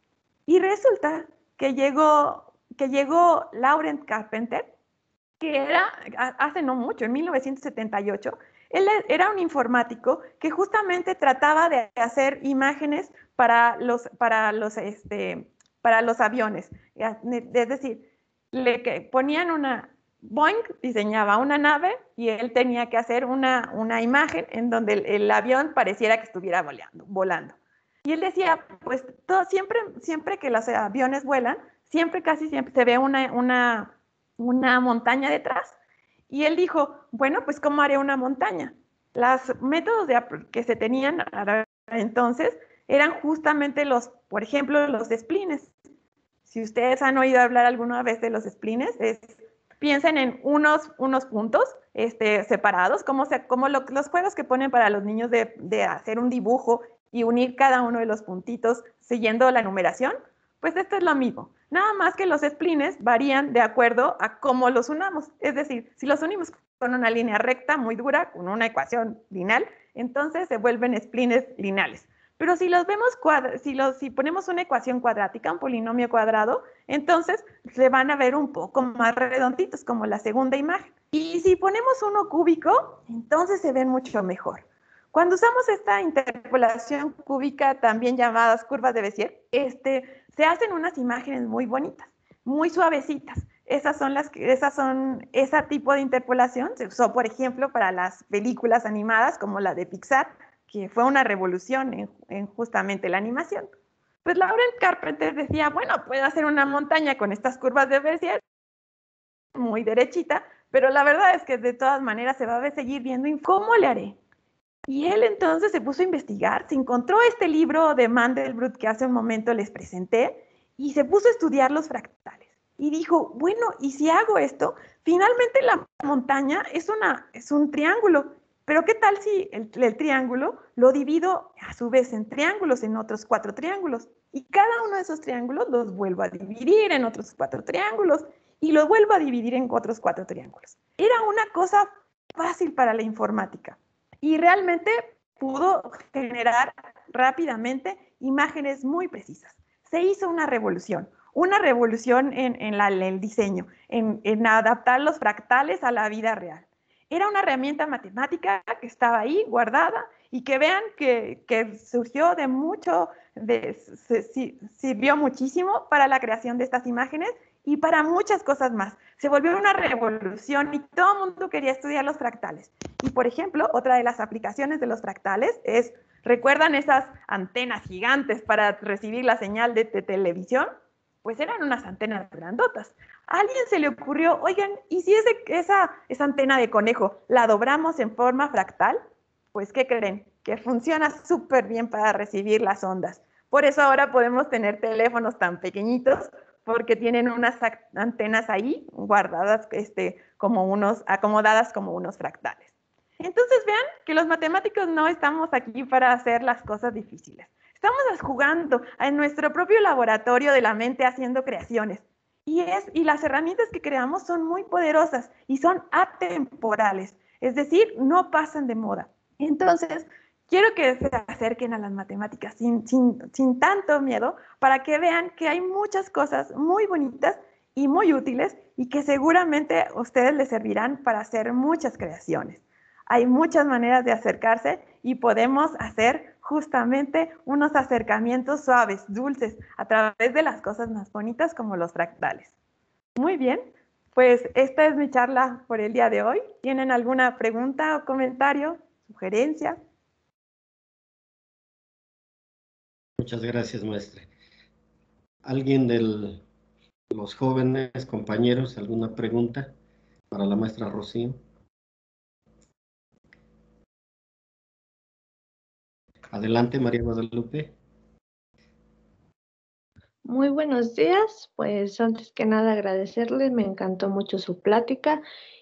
Y resulta que llegó Laurent Carpenter, que era hace no mucho, en 1978, él era un informático que justamente trataba de hacer imágenes para los aviones. Es decir, ponían Boeing diseñaba una nave y él tenía que hacer una imagen en donde el avión pareciera que estuviera volando. Y él decía, pues siempre que los aviones vuelan, casi siempre se ve una montaña detrás. Y él dijo, bueno, pues ¿cómo haré una montaña? Los métodos que se tenían entonces eran justamente por ejemplo, los splines. Si ustedes han oído hablar alguna vez de los splines, piensen en unos puntos separados, como los juegos que ponen para los niños de hacer un dibujo y unir cada uno de los puntitos siguiendo la numeración. Pues esto es lo mismo, nada más que los splines varían de acuerdo a cómo los unamos. Es decir, si los unimos con una línea recta muy dura, con una ecuación lineal, entonces se vuelven splines lineales. Pero si los vemos si ponemos una ecuación cuadrática, un polinomio cuadrado, entonces se van a ver un poco más redonditos, como la segunda imagen. Y si ponemos uno cúbico, entonces se ven mucho mejor. Cuando usamos esta interpolación cúbica, también llamadas curvas de Bézier, se hacen unas imágenes muy bonitas, muy suavecitas. Ese tipo de interpolación se usó, por ejemplo, para las películas animadas como la de Pixar, que fue una revolución en justamente la animación. Pues Laurent Carpenter decía, bueno, puedo hacer una montaña con estas curvas de Bézier, muy derechita, pero la verdad es que de todas maneras se va a seguir viendo. ¿Cómo le haré? Y él entonces se puso a investigar, se encontró este libro de Mandelbrot que hace un momento les presenté y se puso a estudiar los fractales. Y dijo, bueno, ¿y si hago esto? Finalmente la montaña es un triángulo, pero ¿qué tal si el triángulo lo divido a su vez en triángulos, en otros 4 triángulos? Y cada uno de esos triángulos los vuelvo a dividir en otros 4 triángulos y los vuelvo a dividir en otros 4 triángulos. Era una cosa fácil para la informática. Y realmente pudo generar rápidamente imágenes muy precisas. Se hizo una revolución una revolución en el diseño, en adaptar los fractales a la vida real. Era una herramienta matemática que estaba ahí guardada y que vean que surgió de mucho, sirvió muchísimo para la creación de estas imágenes y para muchas cosas más. Se volvió una revolución y todo el mundo quería estudiar los fractales. Y, por ejemplo, otra de las aplicaciones de los fractales es, ¿recuerdan esas antenas gigantes para recibir la señal de televisión? Pues eran unas antenas grandotas. A alguien se le ocurrió, oigan, ¿y si esa antena de conejo la dobramos en forma fractal? Pues, ¿qué creen? Que funciona súper bien para recibir las ondas. Por eso ahora podemos tener teléfonos tan pequeñitos, porque tienen unas antenas ahí guardadas, acomodadas como unos fractales. Entonces vean que los matemáticos no estamos aquí para hacer las cosas difíciles. Estamos jugando en nuestro propio laboratorio de la mente haciendo creaciones. Y las herramientas que creamos son muy poderosas y son atemporales, es decir, no pasan de moda. Entonces, quiero que se acerquen a las matemáticas sin tanto miedo para que vean que hay muchas cosas muy bonitas y muy útiles y que seguramente a ustedes les servirán para hacer muchas creaciones. Hay muchas maneras de acercarse y podemos hacer justamente unos acercamientos suaves, dulces, a través de las cosas más bonitas como los fractales. Muy bien, pues esta es mi charla por el día de hoy. ¿Tienen alguna pregunta o comentario, sugerencia? Muchas gracias, maestra. ¿Alguien de los jóvenes compañeros, alguna pregunta para la maestra Rocío? Adelante, María Guadalupe. Muy buenos días, pues antes que nada agradecerles, me encantó mucho su plática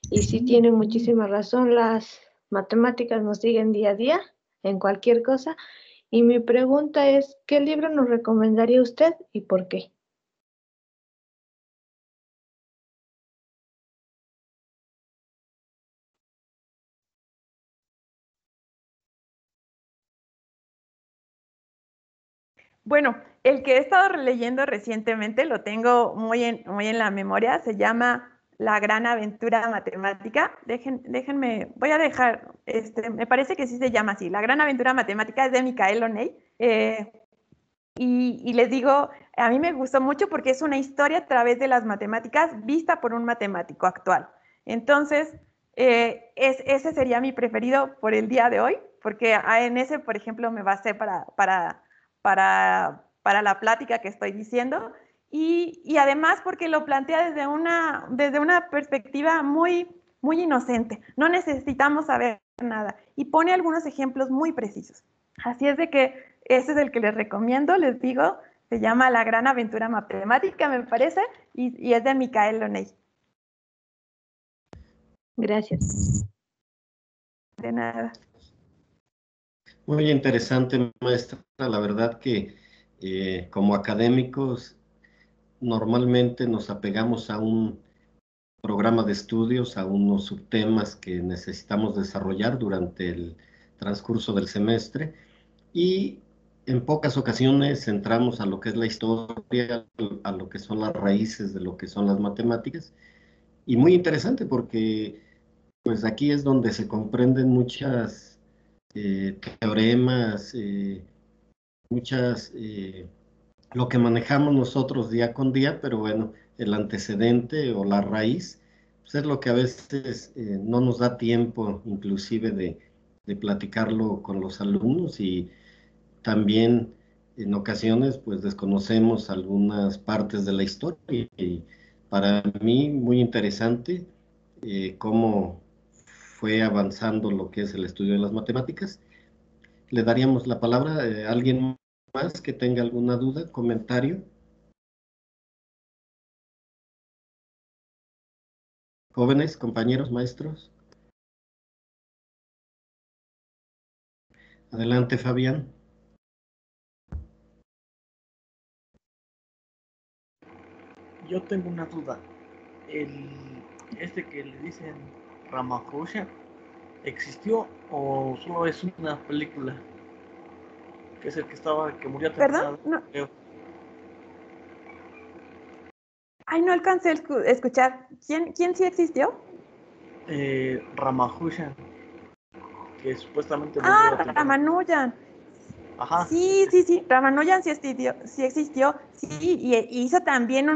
y sí tiene muchísima razón, las matemáticas nos siguen día a día en cualquier cosa y mi pregunta es, ¿qué libro nos recomendaría usted y por qué? Bueno, el que he estado leyendo recientemente, lo tengo muy en la memoria, se llama La Gran Aventura Matemática. Déjenme, voy a dejar, me parece que sí se llama así, La Gran Aventura Matemática, es de Michael O'Neill. Y les digo, a mí me gustó mucho porque es una historia a través de las matemáticas vista por un matemático actual. Entonces, ese sería mi preferido por el día de hoy, porque en ese, por ejemplo, me basé para la plática que estoy diciendo, y además porque lo plantea desde una perspectiva muy inocente. No necesitamos saber nada, y pone algunos ejemplos muy precisos. Así es de que ese es el que les recomiendo, les digo, se llama La Gran Aventura Matemática, me parece, y es de Michael O'Neill. Gracias. De nada. Muy interesante, maestra. La verdad que como académicos normalmente nos apegamos a un programa de estudios, a unos subtemas que necesitamos desarrollar durante el transcurso del semestre y en pocas ocasiones entramos a lo que es la historia, a lo que son las raíces de lo que son las matemáticas. Y muy interesante porque pues aquí es donde se comprenden muchas teoremas, lo que manejamos nosotros día con día, pero bueno, el antecedente o la raíz, pues es lo que a veces no nos da tiempo inclusive de platicarlo con los alumnos y también en ocasiones pues desconocemos algunas partes de la historia y para mí muy interesante cómo fue avanzando lo que es el estudio de las matemáticas. Le daríamos la palabra a alguien más que tenga alguna duda, comentario. Jóvenes, compañeros, maestros. Adelante, Fabián. Yo tengo una duda. Este que le dicen Ramakrishna, ¿existió o solo es una película? Que es el que murió ¿Perdón? atrapado. No. Ay, no alcancé a escuchar. ¿Quién sí existió? Ramanujan, que supuestamente volvió a tener... Ramanujan. Ajá. Sí, Ramanujan sí existió, sí, y hizo también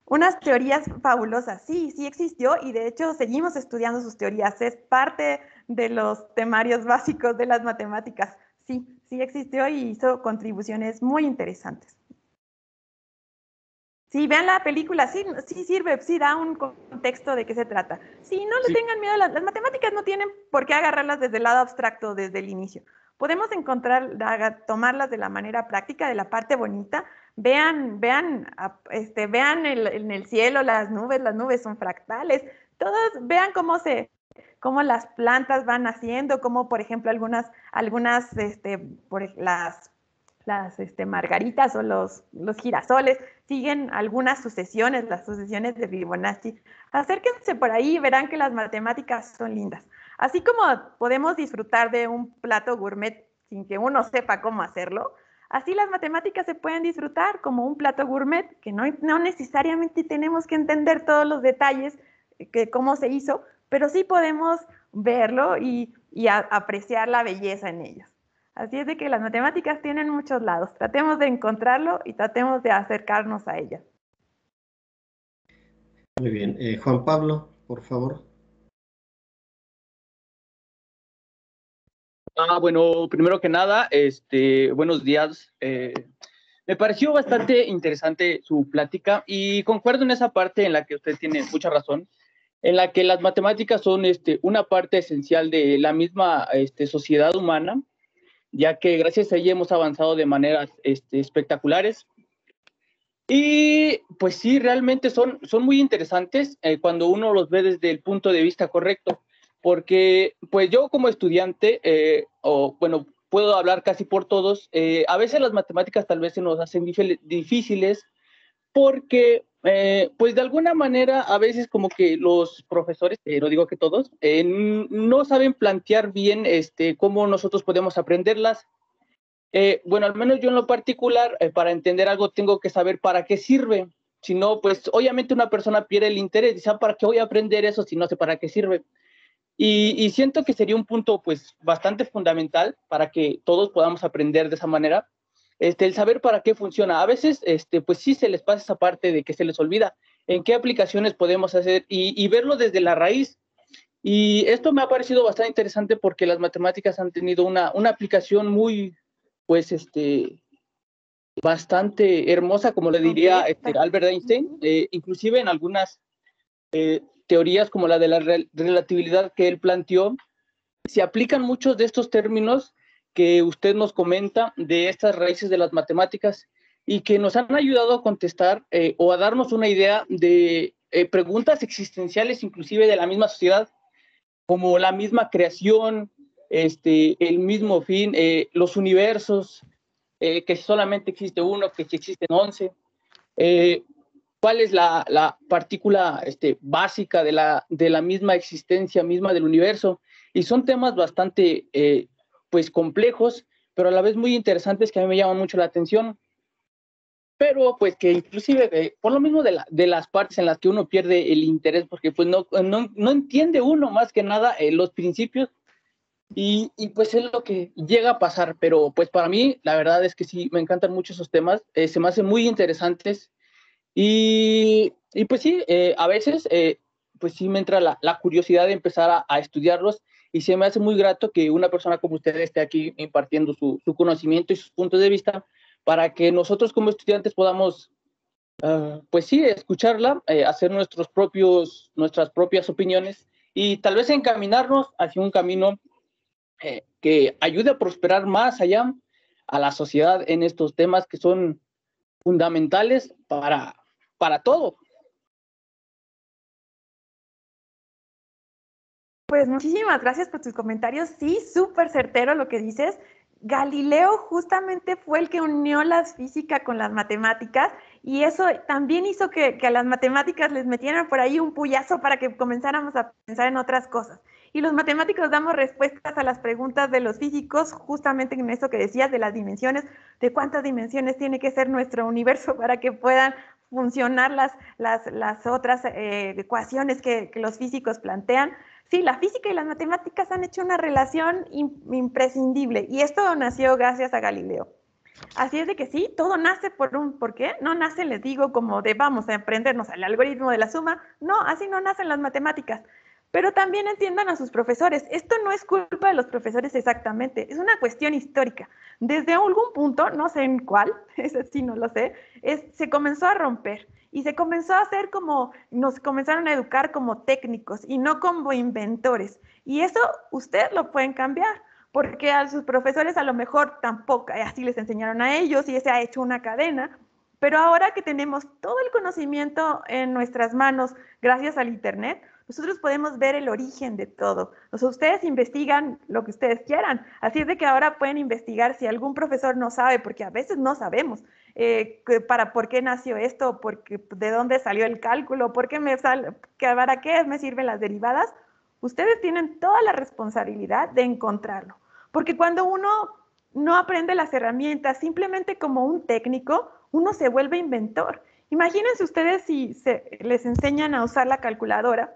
unas teorías fabulosas, sí existió, y de hecho seguimos estudiando sus teorías, es parte de los temarios básicos de las matemáticas, sí existió y hizo contribuciones muy interesantes. Sí, vean la película, sí sirve, sí da un contexto de qué se trata. Sí, no le tengan miedo, las matemáticas no tienen por qué agarrarlas desde el lado abstracto, desde el inicio. Podemos tomarlas de la manera práctica, de la parte bonita. Vean en el cielo las nubes son fractales. Todos vean cómo las plantas van naciendo, cómo, por ejemplo, algunas las margaritas o los girasoles siguen algunas sucesiones, las sucesiones de Fibonacci. Acérquense por ahí y verán que las matemáticas son lindas. Así como podemos disfrutar de un plato gourmet sin que uno sepa cómo hacerlo, así las matemáticas se pueden disfrutar como un plato gourmet, que no necesariamente tenemos que entender todos los detalles, cómo se hizo, pero sí podemos verlo y apreciar la belleza en ellos. Así es de que las matemáticas tienen muchos lados. Tratemos de encontrarlo y tratemos de acercarnos a ellas. Muy bien. Juan Pablo, por favor. Bueno, primero que nada, buenos días. Me pareció bastante interesante su plática y concuerdo en esa parte en la que usted tiene mucha razón, en la que las matemáticas son una parte esencial de la misma sociedad humana, ya que gracias a ella hemos avanzado de maneras espectaculares. Y pues sí, realmente son muy interesantes cuando uno los ve desde el punto de vista correcto, porque pues yo como estudiante, puedo hablar casi por todos, a veces las matemáticas tal vez se nos hacen difíciles porque pues de alguna manera a veces como que los profesores, no digo que todos, no saben plantear bien cómo nosotros podemos aprenderlas. Al menos yo en lo particular, para entender algo tengo que saber para qué sirve. Si no, pues obviamente una persona pierde el interés, dice, ¿para qué voy a aprender eso si no sé para qué sirve? Y siento que sería un punto pues bastante fundamental para que todos podamos aprender de esa manera, el saber para qué funciona. A veces, pues sí se les pasa esa parte de que se les olvida en qué aplicaciones podemos hacer y verlo desde la raíz. Y esto me ha parecido bastante interesante porque las matemáticas han tenido una aplicación muy, pues, bastante hermosa, como le diría Albert Einstein, inclusive en algunas teorías como la de la relatividad que él planteó, se aplican muchos de estos términos que usted nos comenta de estas raíces de las matemáticas y que nos han ayudado a contestar o a darnos una idea de preguntas existenciales inclusive de la misma sociedad, como la misma creación, el mismo fin, los universos, que solamente existe uno, que si existen 11, cuál es la partícula básica de la misma existencia misma del universo. Y son temas bastante pues complejos, pero a la vez muy interesantes que a mí me llaman mucho la atención. Pero pues que inclusive por lo mismo de las partes en las que uno pierde el interés, porque pues no entiende uno más que nada los principios y pues es lo que llega a pasar. Pero pues para mí la verdad es que sí, me encantan mucho esos temas, se me hacen muy interesantes y pues sí, a veces pues sí me entra la curiosidad de empezar a estudiarlos y se me hace muy grato que una persona como usted esté aquí impartiendo su conocimiento y sus puntos de vista para que nosotros como estudiantes podamos, pues sí, escucharla, hacer nuestras propias opiniones y tal vez encaminarnos hacia un camino que ayude a prosperar más allá a la sociedad en estos temas que son fundamentales para todo. Pues muchísimas gracias por tus comentarios. Sí, súper certero lo que dices. Galileo justamente fue el que unió la física con las matemáticas y eso también hizo que a las matemáticas les metieran por ahí un puyazo para que comenzáramos a pensar en otras cosas. Y los matemáticos damos respuestas a las preguntas de los físicos, justamente en eso que decías de las dimensiones, de cuántas dimensiones tiene que ser nuestro universo para que puedan funcionar las otras ecuaciones que los físicos plantean. Sí, la física y las matemáticas han hecho una relación imprescindible, y esto nació gracias a Galileo. Así es de que sí, todo nace ¿por qué? No nace, les digo, como de vamos a aprendernos el algoritmo de la suma. No, así no nacen las matemáticas. Pero también entiendan a sus profesores. Esto no es culpa de los profesores exactamente, es una cuestión histórica. Desde algún punto, no sé en cuál, eso sí no lo sé, se comenzó a romper y se comenzó a hacer como, nos comenzaron a educar como técnicos y no como inventores. Y eso ustedes lo pueden cambiar, porque a sus profesores a lo mejor tampoco, así les enseñaron a ellos y se ha hecho una cadena. Pero ahora que tenemos todo el conocimiento en nuestras manos gracias al Internet, nosotros podemos ver el origen de todo. O sea, ustedes investigan lo que ustedes quieran. Así es de que ahora pueden investigar si algún profesor no sabe, porque a veces no sabemos por qué nació esto, de dónde salió el cálculo, para qué me sirven las derivadas. Ustedes tienen toda la responsabilidad de encontrarlo. Porque cuando uno no aprende las herramientas simplemente como un técnico, uno se vuelve inventor. Imagínense ustedes si les enseñan a usar la calculadora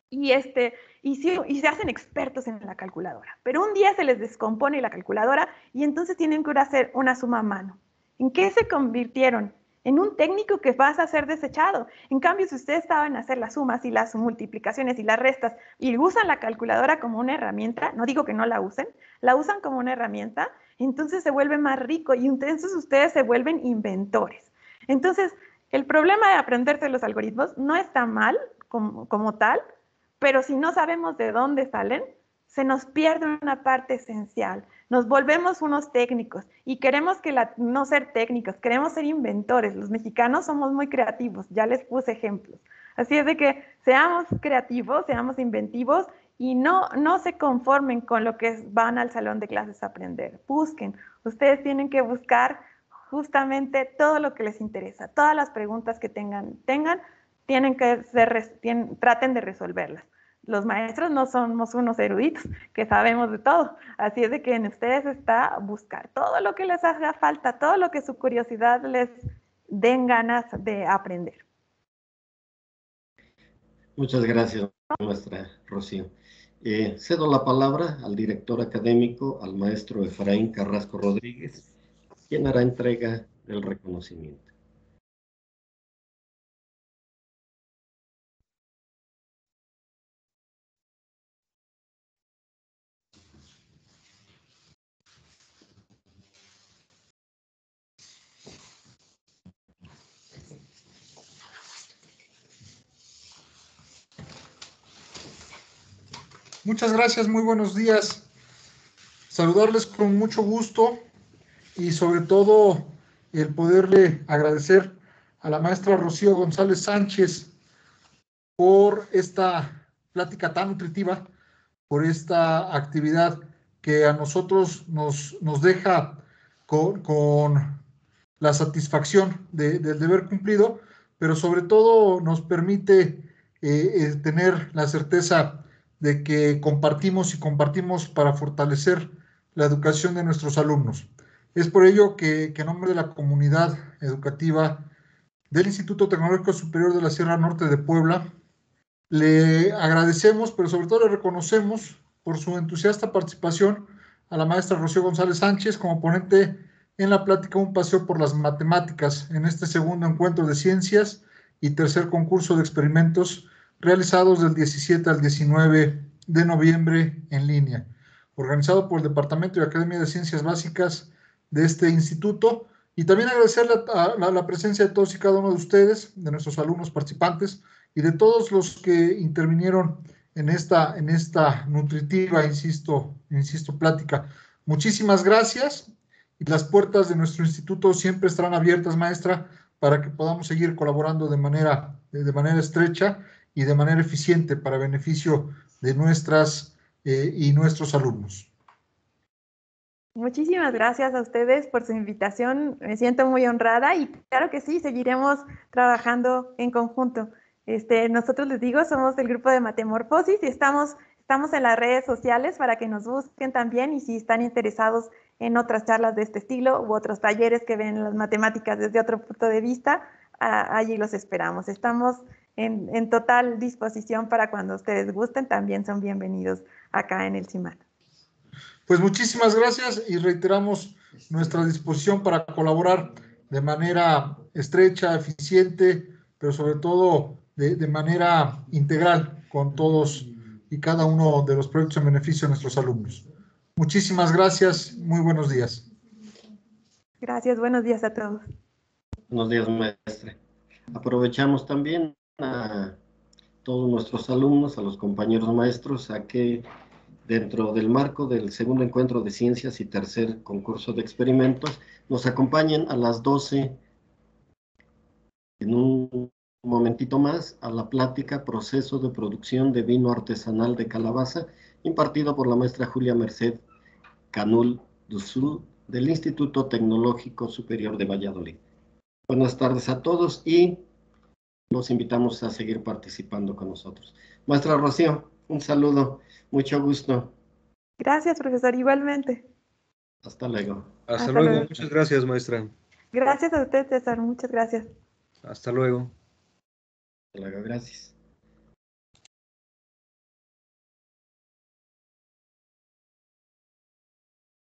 y se hacen expertos en la calculadora, pero un día se les descompone la calculadora y entonces tienen que hacer una suma a mano. ¿En qué se convirtieron? En un técnico que vas a ser desechado. En cambio, si ustedes saben hacer las sumas y las multiplicaciones y las restas y usan la calculadora como una herramienta, no digo que no la usen, la usan como una herramienta, entonces se vuelve más rico y entonces ustedes se vuelven inventores. Entonces, el problema de aprenderse los algoritmos no está mal como tal, pero si no sabemos de dónde salen, se nos pierde una parte esencial. Nos volvemos unos técnicos y queremos no ser técnicos, queremos ser inventores. Los mexicanos somos muy creativos, ya les puse ejemplos. Así es de que seamos creativos, seamos inventivos y no se conformen con lo que van al salón de clases a aprender. Busquen, ustedes tienen que buscar justamente todo lo que les interesa, todas las preguntas que tengan traten de resolverlas. Los maestros no somos unos eruditos que sabemos de todo, así es de que en ustedes está buscar todo lo que les haga falta, todo lo que su curiosidad les den ganas de aprender. Muchas gracias, maestra Rocío. Cedo la palabra al director académico, al maestro Efraín Carrasco Rodríguez, quien hará entrega del reconocimiento. Muchas gracias, muy buenos días. Saludarles con mucho gusto y sobre todo el poderle agradecer a la maestra Rocío González Sánchez por esta plática tan nutritiva, por esta actividad que a nosotros nos deja con la satisfacción del deber cumplido, pero sobre todo nos permite tener la certeza de que compartimos para fortalecer la educación de nuestros alumnos. Es por ello que en nombre de la comunidad educativa del Instituto Tecnológico Superior de la Sierra Norte de Puebla, le agradecemos, pero sobre todo le reconocemos por su entusiasta participación a la maestra Rocío González Sánchez como ponente en la plática Un paseo por las matemáticas en este segundo encuentro de ciencias y tercer concurso de experimentos realizados del 17 al 19 de noviembre en línea, organizado por el Departamento de Academia de Ciencias Básicas de este instituto, y también agradecerle a la presencia de todos y cada uno de ustedes, de nuestros alumnos participantes y de todos los que intervinieron en esta nutritiva, insisto, plática. Muchísimas gracias, y las puertas de nuestro instituto siempre estarán abiertas, maestra, para que podamos seguir colaborando de manera estrecha y de manera eficiente para beneficio de nuestras y nuestros alumnos. Muchísimas gracias a ustedes por su invitación. Me siento muy honrada y claro que sí, seguiremos trabajando en conjunto. Nosotros les digo, somos el grupo de Matemorfosis y estamos en las redes sociales para que nos busquen también, y si están interesados en otras charlas de este estilo u otros talleres que ven las matemáticas desde otro punto de vista, allí los esperamos. Estamos en total disposición para cuando ustedes gusten, también son bienvenidos acá en el CIMAT. Pues muchísimas gracias y reiteramos nuestra disposición para colaborar de manera estrecha, eficiente, pero sobre todo de manera integral con todos y cada uno de los proyectos en beneficio de nuestros alumnos. Muchísimas gracias, muy buenos días. Gracias, buenos días a todos. Buenos días, maestra. Aprovechamos también a todos nuestros alumnos, a los compañeros maestros, a que dentro del marco del segundo encuentro de ciencias y tercer concurso de experimentos, nos acompañen a las 12, en un momentito más, a la plática Proceso de Producción de Vino Artesanal de Calabaza, impartido por la maestra Julia Merced Canul Duzul, del Instituto Tecnológico Superior de Valladolid. Buenas tardes a todos y los invitamos a seguir participando con nosotros. Maestra Rocío, un saludo, mucho gusto. Gracias, profesor, igualmente. Hasta luego. Hasta luego. Muchas gracias, maestra. Gracias a usted, César, muchas gracias. Hasta luego. Hasta luego, gracias.